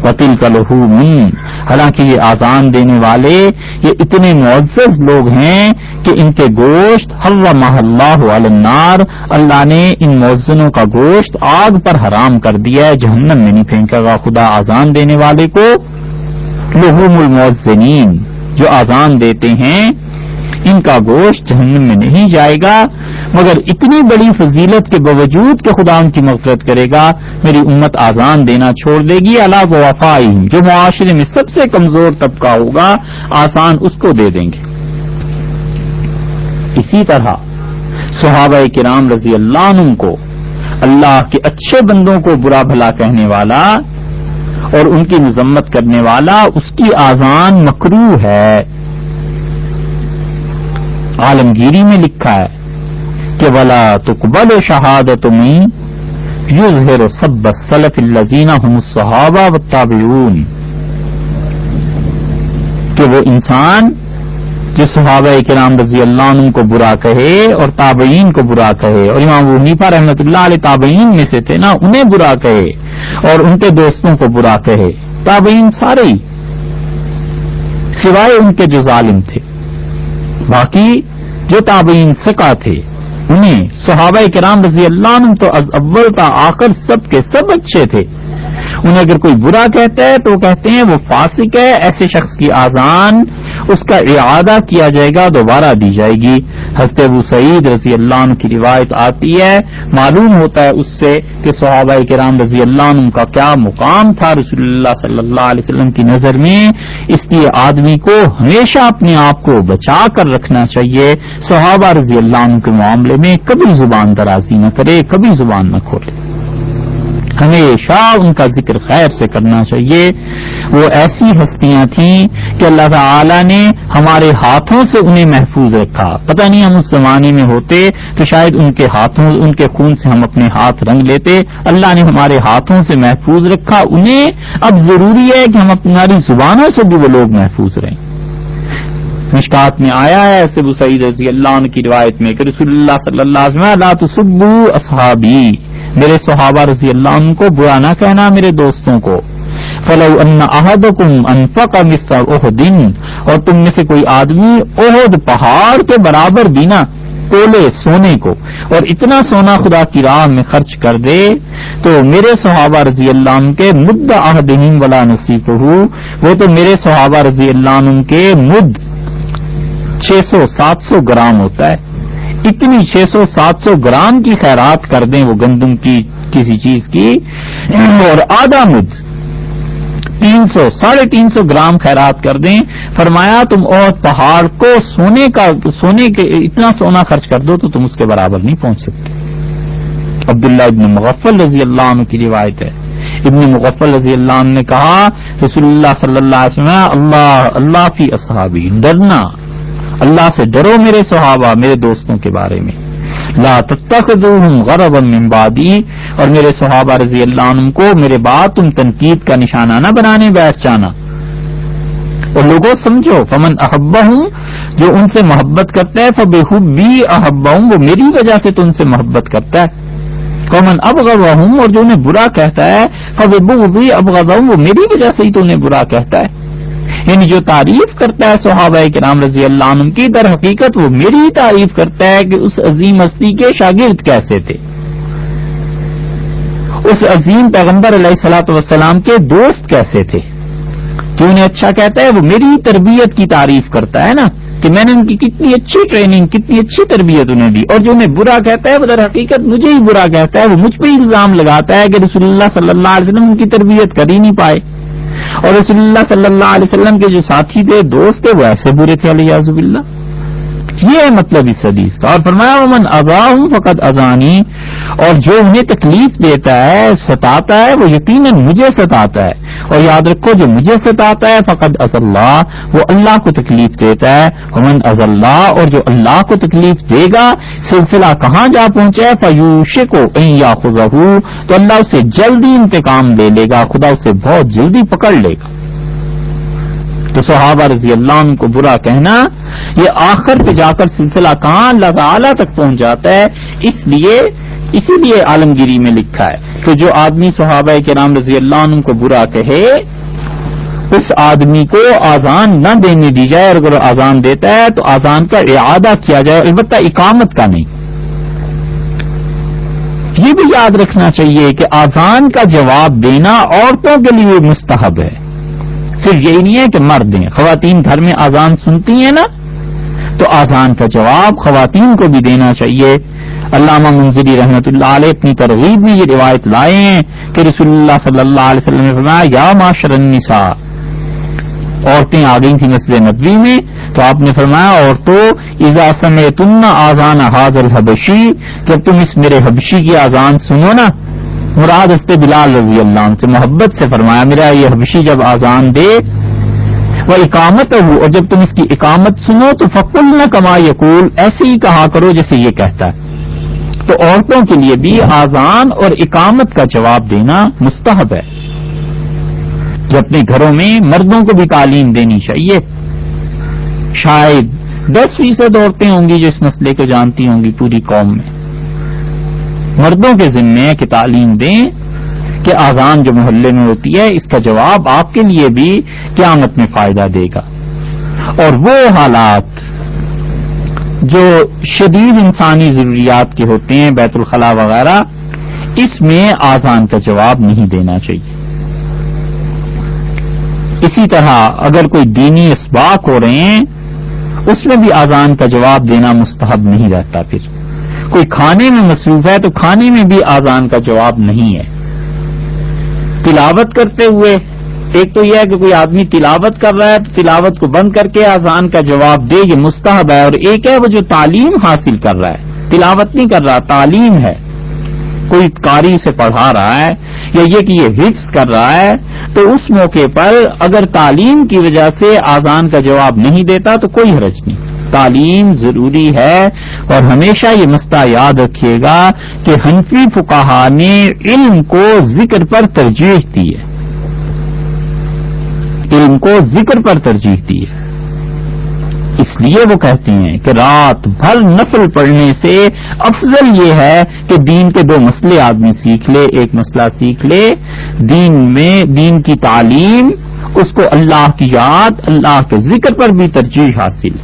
[SPEAKER 1] وَتِلْكَ لَهُ مِنْ، حالانکہ یہ اذان دینے والے یہ اتنے معزز لوگ ہیں کہ ان کے گوشت حرمہ اللہ علی النار، اللہ نے ان مؤذنوں کا گوشت آگ پر حرام کر دیا ہے، جہنم میں نہیں پھینکے گا خدا اذان دینے والے کو۔ لحوم المؤذنین، جو اذان دیتے ہیں ان کا گوشت جہنم میں نہیں جائے گا، مگر اتنی بڑی فضیلت کے باوجود کہ خدا ان کی مغفرت کرے گا، میری امت اذان دینا چھوڑ دے گی۔ علی وفائہم، جو معاشرے میں سب سے کمزور طبقہ ہوگا اذان اس کو دے دیں گے۔ اسی طرح صحابہ کرام رضی اللہ عنہم کو اللہ کے اچھے بندوں کو برا بھلا کہنے والا اور ان کی مذمت کرنے والا، اس کی اذان مکروہ ہے۔ عالمگیری میں لکھا ہے کہ ولا تقبل شہادت من یظہر سب السلف الذین هم الصحابہ والتابعون، کہ وہ انسان جو صحابہ کرام رضی اللہ عنہ کو برا کہے اور تابعین کو برا کہے، اور امام ابو حنیفہ رحمۃ اللہ علیہ تابعین میں سے تھے نا، انہیں برا کہے اور ان کے دوستوں کو برا کہے، تابعین سارے ہی سوائے ان کے جو ظالم تھے، باقی جو تابعین ثقہ تھے انہیں صحابہ کرام رضی اللہ عنہ تو از اول تا آخر سب کے سب اچھے تھے، انہیں اگر کوئی برا کہتا ہے تو وہ کہتے ہیں وہ فاسق ہے، ایسے شخص کی اذان اس کا اعادہ کیا جائے گا، دوبارہ دی جائے گی۔ حضرت ابو سعید رضی اللہ عنہ کی روایت آتی ہے، معلوم ہوتا ہے اس سے کہ صحابہ کرام رضی اللہ عنہ کا کیا مقام تھا رسول اللہ صلی اللہ علیہ وسلم کی نظر میں، اس لیے آدمی کو ہمیشہ اپنے آپ کو بچا کر رکھنا چاہیے، صحابہ رضی اللہ عنہ کے معاملے میں کبھی زبان درازی نہ کرے، کبھی زبان نہ کھولے، ہمیشہ ان کا ذکر خیر سے کرنا چاہیے۔ وہ ایسی ہستیاں تھیں کہ اللہ تعالی نے ہمارے ہاتھوں سے انہیں محفوظ رکھا، پتہ نہیں ہم اس زمانے میں ہوتے تو شاید ان کے ہاتھوں، ان کے خون سے ہم اپنے ہاتھ رنگ لیتے، اللہ نے ہمارے ہاتھوں سے محفوظ رکھا انہیں، اب ضروری ہے کہ ہم اپنی زبانوں سے بھی وہ لوگ محفوظ رہیں۔ مشکات میں آیا ہے ایسے ابو سعید رضی اللہ عنہ کی روایت میں کہ رسول اللہ صلی اللہ علیہ وسلم لا تسبوا اصحابی، میرے صحابہ رضی اللہ عنہ کو برا نہ کہنا، میرے دوستوں کو۔ فلو ان احدکم انفق مثل احد، اور تم میں سے کوئی آدمی احد پہاڑ کے برابر بھی نہ تولے سونے کو، اور اتنا سونا خدا کی راہ میں خرچ کر دے، تو میرے صحابہ رضی اللہ عنہ کے مد احدہم ولا نصیفہ، وہ تو میرے صحابہ رضی اللہ عنہ کے مد 600-700 گرام ہوتا ہے، اتنی 600-700 گرام کی خیرات کر دیں وہ گندم کی کسی چیز کی، اور آدھا مد 300-350 گرام خیرات کر دیں، فرمایا تم اور پہاڑ کو سونے کے اتنا سونا خرچ کر دو تو تم اس کے برابر نہیں پہنچ سکتے۔ عبداللہ ابن مغفل رضی اللہ عنہ کی روایت ہے، ابن مغفل رضی اللہ عنہ نے کہا رسول اللہ صلی اللہ علیہ وسلم اللہ فی اصحابی، ڈرنا اللہ سے ڈرو میرے صحابہ، میرے دوستوں کے بارے میں، لا تتخذوہم غرضا من بعدی، اور میرے صحابہ رضی اللہ عنہ کو میرے بعد تم تنقید کا نشانہ نہ بنانے بیٹھ جانا۔ اور لوگوں سمجھو، فمن احبہم، جو ان سے محبت کرتا ہے، فبحبی احبہم، وہ میری وجہ سے تو ان سے محبت کرتا ہے۔ فمن ابغضہم، اور جو انہیں برا کہتا ہے، فببغضی ابغضہم، وہ میری وجہ سے ہی تو انہیں برا کہتا ہے۔ یعنی جو تعریف کرتا ہے صحابہ کرام رضی اللہ عنہ کی، در حقیقت وہ میری تعریف کرتا ہے کہ اس عظیم ہستی کے شاگرد کیسے تھے، اس عظیم پیغمبر علیہ الصلوۃ والسلام کے دوست کیسے تھے، کہ انہیں اچھا کہتا ہے، وہ میری تربیت کی تعریف کرتا ہے نا، کہ میں نے ان کی کتنی اچھی ٹریننگ، کتنی اچھی تربیت انہیں دی، اور جو انہیں برا کہتا ہے وہ در حقیقت مجھے ہی برا کہتا ہے، وہ مجھ پہ ہی الزام لگاتا ہے کہ رسول اللہ صلی اللہ علیہ وسلم ان کی تربیت کر ہی نہیں پائے، اور رسول اللہ صلی اللہ علیہ وسلم کے جو ساتھی تھے، دوست تھے، وہ ایسے برے تھے علیہ باللہ۔ یہ ہے مطلب اس حدیث کا۔ اور فرمایا ومن اذاہم فقد اذانی، اور جو انہیں تکلیف دیتا ہے، ستاتا ہے، وہ یقیناً مجھے ستاتا ہے، اور یاد رکھو جو مجھے ستاتا ہے فقد اذى اللہ، وہ اللہ کو تکلیف دیتا ہے، ومن اذى اللہ، اور جو اللہ کو تکلیف دے گا، سلسلہ کہاں جا پہنچا ہے، فیوشک ان یاخذہ، تو اللہ اسے جلدی انتقام لے لے گا، خدا اسے بہت جلدی پکڑ لے گا۔ تو صحابہ رضی اللہ عنہ کو برا کہنا، یہ آخر پہ جا کر سلسلہ کہاں اللہ تعالی تک پہنچ جاتا ہے۔ اسی لیے عالمگیری میں لکھا ہے کہ جو آدمی صحابہ کرام رضی اللہ عنہ کو برا کہے اس آدمی کو آذان نہ دینے دی جائے، اور اگر آذان دیتا ہے تو آذان کا اعادہ کیا جائے، البتہ اقامت کا نہیں۔ یہ بھی یاد رکھنا چاہیے کہ آذان کا جواب دینا عورتوں کے لیے مستحب ہے، صرف یہی نہیں ہے کہ مرد دیں۔ خواتین گھر میں آذان سنتی ہیں نا، تو آذان کا جواب خواتین کو بھی دینا چاہیے۔ علامہ منذری رحمۃ اللہ علیہ اپنی ترغیب میں یہ روایت لائے ہیں کہ رسول اللہ صلی اللہ علیہ وسلم نے فرمایا یا معاشر النساء، عورتیں آ گئی تھیں مسجد نبوی میں، تو آپ نے فرمایا عورتوں اذا سمعتن آذان ھذا الحبشی، جب تم اس میرے حبشی کی آذان سنو نا، مراد حضرت بلال رضی اللہ عنہ سے محبت سے فرمایا میرا یہ حبشی جب آذان دے، وہ اقامت ہو، اور جب تم اس کی اقامت سنو تو فقلن کما یقول، ایسے ہی کہا کرو جیسے یہ کہتا ہے۔ تو عورتوں کے لیے بھی آذان اور اقامت کا جواب دینا مستحب ہے، جو اپنے گھروں میں مردوں کو بھی تعلیم دینی چاہیے۔ شاید 10% عورتیں ہوں گی جو اس مسئلے کو جانتی ہوں گی پوری قوم میں۔ مردوں کے ذمے ہے کہ تعلیم دیں کہ آذان جو محلے میں ہوتی ہے اس کا جواب آپ کے لیے بھی قیامت میں فائدہ دے گا۔ اور وہ حالات جو شدید انسانی ضروریات کے ہوتے ہیں، بیت الخلاء وغیرہ، اس میں آذان کا جواب نہیں دینا چاہیے۔ اسی طرح اگر کوئی دینی اسباق ہو رہے ہیں اس میں بھی آذان کا جواب دینا مستحب نہیں رہتا۔ پھر کوئی کھانے میں مصروف ہے تو کھانے میں بھی آذان کا جواب نہیں ہے۔ تلاوت کرتے ہوئے ایک تو یہ ہے کہ کوئی آدمی تلاوت کر رہا ہے تو تلاوت کو بند کر کے آذان کا جواب دے، یہ مستحب ہے۔ اور ایک ہے وہ جو تعلیم حاصل کر رہا ہے، تلاوت نہیں کر رہا، تعلیم ہے، کوئی قاری سے پڑھا رہا ہے یا یہ کہ یہ حفظ کر رہا ہے، تو اس موقع پر اگر تعلیم کی وجہ سے آذان کا جواب نہیں دیتا تو کوئی حرج نہیں۔ تعلیم ضروری ہے، اور ہمیشہ یہ مسئلہ یاد رکھیے گا کہ حنفی فقہا نے علم کو ذکر پر ترجیح دی ہے، علم کو ذکر پر ترجیح دی ہے۔ اس لیے وہ کہتے ہیں کہ رات بھر نفل پڑھنے سے افضل یہ ہے کہ دین کے 2 مسئلے آدمی سیکھ لے، ایک مسئلہ سیکھ لے دین میں، دین کی تعلیم، اس کو اللہ کی یاد، اللہ کے ذکر پر بھی ترجیح حاصل۔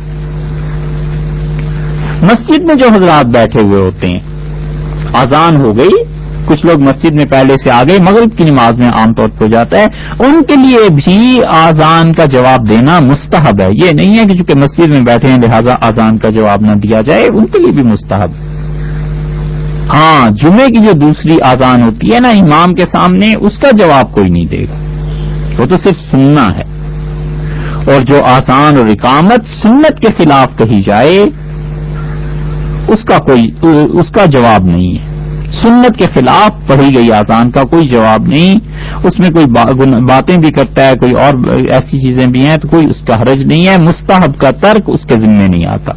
[SPEAKER 1] مسجد میں جو حضرات بیٹھے ہوئے ہوتے ہیں، اذان ہو گئی، کچھ لوگ مسجد میں پہلے سے آ گئے، مغرب کی نماز میں عام طور پہ ہو جاتا ہے، ان کے لیے بھی اذان کا جواب دینا مستحب ہے۔ یہ نہیں ہے کہ چونکہ مسجد میں بیٹھے ہیں لہذا اذان کا جواب نہ دیا جائے، ان کے لیے بھی مستحب ہے۔ ہاں، جمعے کی جو دوسری اذان ہوتی ہے نا امام کے سامنے، اس کا جواب کوئی نہیں دے گا، وہ تو صرف سننا ہے۔ اور جو اذان اور اقامت سنت کے خلاف کہی جائے اس کا جواب نہیں ہے۔ سنت کے خلاف پڑھی گئی اذان کا کوئی جواب نہیں، اس میں کوئی باتیں بھی کرتا ہے، کوئی اور ایسی چیزیں بھی ہیں تو کوئی اس کا حرج نہیں ہے، مستحب کا ترک اس کے ذمے نہیں آتا۔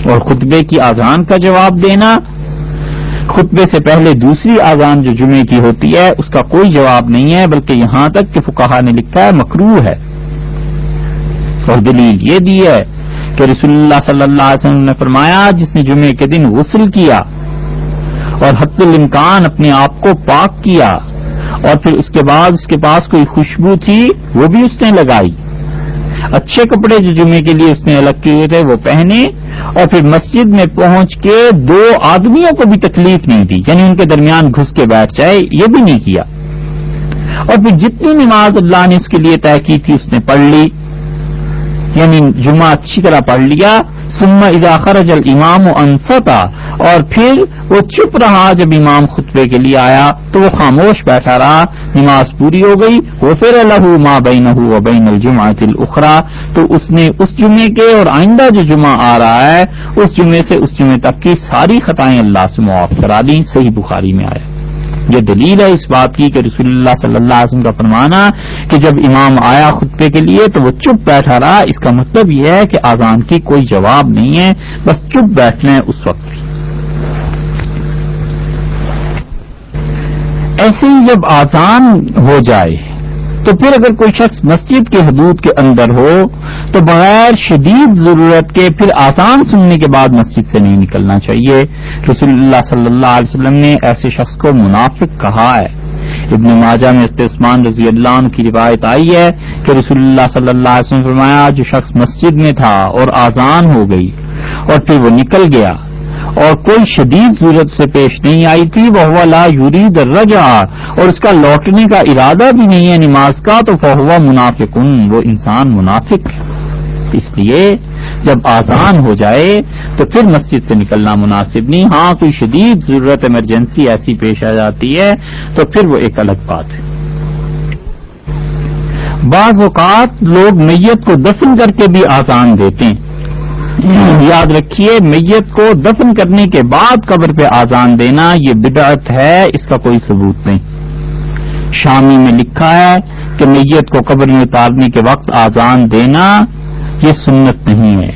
[SPEAKER 1] اور خطبے کی اذان کا جواب دینا، خطبے سے پہلے دوسری اذان جو جمعے کی ہوتی ہے اس کا کوئی جواب نہیں ہے، بلکہ یہاں تک کہ فقہا نے لکھا ہے مکروہ ہے۔ اور دلیل یہ دی ہے کہ رسول اللہ صلی اللہ علیہ وسلم نے فرمایا جس نے جمعے کے دن غسل کیا اور حد الامکان اپنے آپ کو پاک کیا، اور پھر اس کے بعد اس کے پاس کوئی خوشبو تھی وہ بھی اس نے لگائی، اچھے کپڑے جو جمعے کے لیے اس نے الگ کیے ہوئے تھے وہ پہنے، اور پھر مسجد میں پہنچ کے 2 آدمیوں کو بھی تکلیف نہیں دی، یعنی ان کے درمیان گھس کے بیٹھ جائے، یہ بھی نہیں کیا، اور پھر جتنی نماز اللہ نے اس کے لیے طے کی تھی اس نے پڑھ لی، یعنی جمعہ اچھی طرح پڑھ لیا۔ ثم اذا خرج الامام انصتا، اور پھر وہ چپ رہا جب امام خطبے کے لیے آیا تو وہ خاموش بیٹھا رہا، نماز پوری ہو گئی، غفر له ما بینہ وبین الجمعۃ الاخرى، تو اس نے اس جمعے کے اور آئندہ جو جمعہ آ رہا ہے اس جمعے سے اس جمعے تک کی ساری خطائیں اللہ سے معاف کرا دیں۔ صحیح بخاری میں آیا۔ یہ دلیل ہے اس بات کی کہ رسول اللہ صلی اللہ علیہ وسلم کا فرمانا کہ جب امام آیا خطبے کے لیے تو وہ چپ بیٹھا رہا، اس کا مطلب یہ ہے کہ اذان کی کوئی جواب نہیں ہے، بس چپ بیٹھنا ہے اس وقت بھی۔ ایسے ہی جب اذان ہو جائے تو پھر اگر کوئی شخص مسجد کے حدود کے اندر ہو تو بغیر شدید ضرورت کے پھر اذان سننے کے بعد مسجد سے نہیں نکلنا چاہیے۔ رسول اللہ صلی اللہ علیہ وسلم نے ایسے شخص کو منافق کہا ہے ابن ماجہ میں حضرت عثمان رضی اللہ عنہ کی روایت آئی ہے کہ رسول اللہ صلی اللہ علیہ وسلم نے فرمایا جو شخص مسجد میں تھا اور آذان ہو گئی اور پھر وہ نکل گیا اور کوئی شدید ضرورت سے پیش نہیں آئی تھی وہو لا یرید الرجع اور اس کا لوٹنے کا ارادہ بھی نہیں ہے نماز کا تو فہو منافق، وہ انسان منافق ہے۔ اس لیے جب آذان ہو جائے تو پھر مسجد سے نکلنا مناسب نہیں، ہاں کوئی شدید ضرورت ایمرجنسی ایسی پیش آ جاتی ہے تو پھر وہ ایک الگ بات ہے۔ بعض اوقات لوگ میت کو دفن کر کے بھی آذان دیتے ہیں، یاد رکھیے میت کو دفن کرنے کے بعد قبر پہ آذان دینا یہ بدعت ہے، اس کا کوئی ثبوت نہیں۔ شامی میں لکھا ہے کہ میت کو قبر میں اتارنے کے وقت آذان دینا یہ سنت نہیں ہے،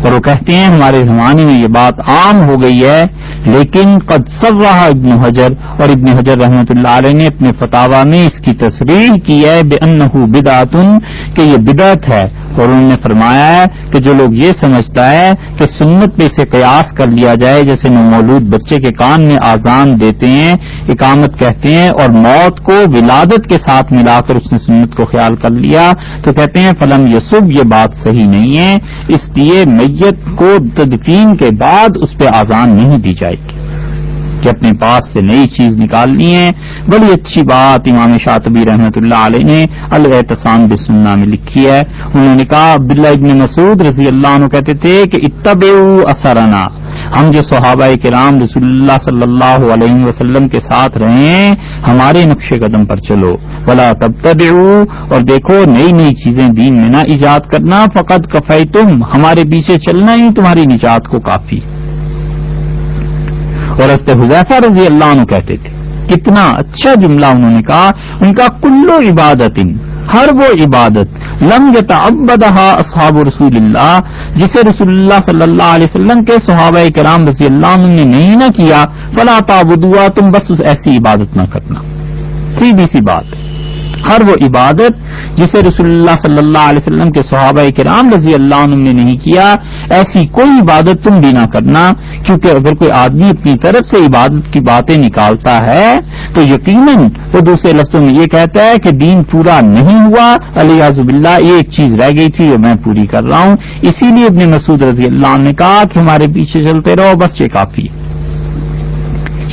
[SPEAKER 1] اور وہ کہتے ہیں ہمارے زمانے میں یہ بات عام ہو گئی ہے، لیکن قد صرح ابن حجر اور ابن حجر رحمۃ اللہ علیہ نے اپنے فتاوی میں اس کی تصریح کی ہے بأنہ بدعۃ کہ یہ بدعت ہے، اور انہوں نے فرمایا ہے کہ جو لوگ یہ سمجھتا ہے کہ سنت پہ سے قیاس کر لیا جائے، جیسے نومولود بچے کے کان میں آذان دیتے ہیں، اقامت کہتے ہیں، اور موت کو ولادت کے ساتھ ملا کر اس نے سنت کو خیال کر لیا، تو کہتے ہیں فلم یسب، یہ بات صحیح نہیں ہے، اس لیے میت کو تدفین کے بعد اس پہ آذان نہیں دی جائے گی کہ اپنے پاس سے نئی چیز نکالنی ہے۔ بڑی اچھی بات امام شاطبی رحمۃ اللہ علیہ نے الاعتصام بالسنہ میں لکھی ہے، انہوں نے کہا عبداللہ ابن مسعود رضی اللہ عنہ کہتے تھے کہ اتبعوا اثرنا، ہم جو صحابہ کرام رسول اللہ صلی اللہ علیہ وسلم کے ساتھ رہے ہیں ہمارے نقش قدم پر چلو، ولا تبتدعوا، اور دیکھو نئی نئی چیزیں دین میں نہ ایجاد کرنا، فقد کفیتم، ہمارے پیچھے چلنا ہی تمہاری نجات کو کافی۔ اور حضرت حذیفہ رضی اللہ عنہ کہتے تھے، کتنا اچھا جملہ انہوں نے کہا، ان کا کلو عبادت، ہر وہ عبادت لم یتعبدھا اصحاب رسول اللہ، جسے رسول اللہ صلی اللہ علیہ وسلم کے صحابہ کرام رضی اللہ عنہ نے نہیں نہ کیا، فلا تعبدوها، تم بس اس ایسی عبادت نہ کرنا۔ سیدھی سی بات، ہر وہ عبادت جسے رسول اللہ صلی اللہ علیہ وسلم کے صحابہ کرام رضی اللہ عنہ نے نہیں کیا، ایسی کوئی عبادت تم بھی نہ کرنا، کیونکہ اگر کوئی آدمی اپنی طرف سے عبادت کی باتیں نکالتا ہے تو یقیناً وہ دوسرے لفظوں میں یہ کہتا ہے کہ دین پورا نہیں ہوا، الیاذ باللہ یہ ایک چیز رہ گئی تھی جو میں پوری کر رہا ہوں۔ اسی لیے ابن مسعود رضی اللہ عنہ نے کہا کہ ہمارے پیچھے چلتے رہو، بس یہ کافی ہے۔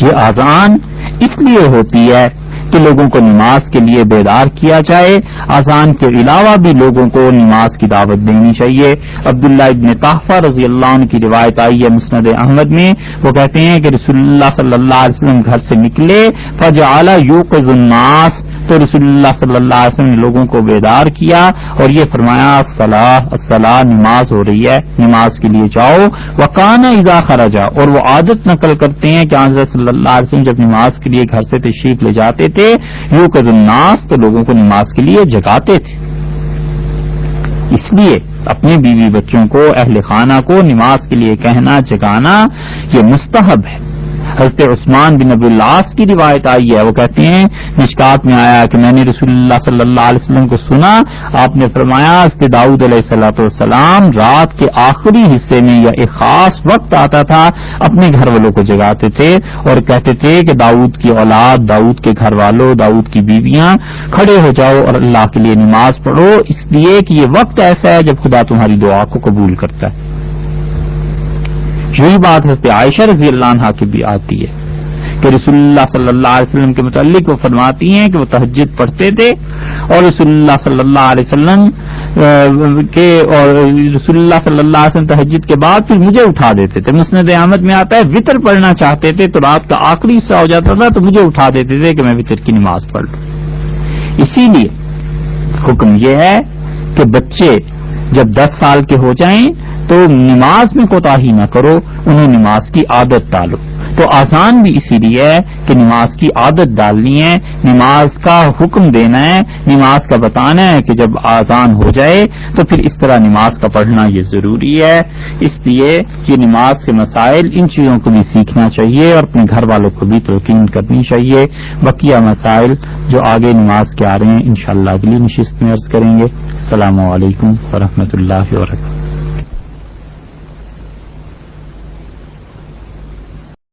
[SPEAKER 1] یہ اذان اس لیے ہوتی ہے کہ لوگوں کو نماز کے لیے بیدار کیا جائے، اذان کے علاوہ بھی لوگوں کو نماز کی دعوت دینی چاہیے۔ عبداللہ ابن طاہفہ رضی اللہ عنہ کی روایت آئی ہے مسند احمد میں، وہ کہتے ہیں کہ رسول اللہ صلی اللہ علیہ وسلم گھر سے نکلے، فجعل یوقظ الناس، تو رسول اللہ صلی اللہ علیہ وسلم نے لوگوں کو بیدار کیا اور یہ فرمایا الصلاۃ، نماز ہو رہی ہے، نماز کے لیے جاؤ۔ وکان اذا خرج، اور وہ عادت نقل کرتے ہیں کہ حضرت صلی اللہ علیہ وسلم جب نماز کے لیے گھر سے تشریف لے جاتے تھے، یوقظ الناس، تو لوگوں کو نماز کے لیے جگاتے تھے۔ اس لیے اپنے بیوی بچوں کو، اہل خانہ کو نماز کے لیے کہنا، جگانا یہ مستحب ہے۔ حضرت عثمان بن عبد العاص کی روایت آئی ہے، وہ کہتے ہیں مشکات میں آیا کہ میں نے رسول اللہ صلی اللہ علیہ وسلم کو سنا، آپ نے فرمایا حضرت داؤد علیہ الصلوۃ والسلام رات کے آخری حصے میں یا ایک خاص وقت آتا تھا، اپنے گھر والوں کو جگاتے تھے اور کہتے تھے کہ داؤد کی اولاد، داؤد کے گھر والوں، داؤد کی بیویاں، کھڑے ہو جاؤ اور اللہ کے لیے نماز پڑھو، اس لیے کہ یہ وقت ایسا ہے جب خدا تمہاری دعا کو قبول کرتا ہے۔ یہی بات حضرت عائشہ رضی اللہ عنہا کی بھی آتی ہے کہ رسول اللہ صلی اللہ علیہ وسلم کے متعلق وہ فرماتی ہیں کہ وہ تہجد پڑھتے تھے اور رسول اللہ صلی اللہ علیہ وسلم تہجد کے بعد پھر مجھے اٹھا دیتے تھے۔ مسند احمد میں آتا ہے وطر پڑھنا چاہتے تھے تو رات کا آخری حصہ ہو جاتا تھا تو مجھے اٹھا دیتے تھے کہ میں وطر کی نماز پڑھ لوں۔ اسی لیے حکم یہ ہے کہ بچے جب 10 سال کے ہو جائیں تو نماز میں کوتاہی نہ کرو، انہیں نماز کی عادت ڈالو۔ تو آسان بھی اسی لیے ہے کہ نماز کی عادت ڈالنی ہے، نماز کا حکم دینا ہے، نماز کا بتانا ہے کہ جب آذان ہو جائے تو پھر اس طرح نماز کا پڑھنا یہ ضروری ہے۔ اس لیے یہ نماز کے مسائل، ان چیزوں کو بھی سیکھنا چاہیے اور اپنے گھر والوں کو بھی تلقین کرنی چاہیے۔ بقیہ مسائل جو آگے نماز کے آ رہے ہیں انشاءاللہ اگلی نشست میں عرض کریں گے۔ السلام علیکم ورحمۃ اللہ وبرکاتہ۔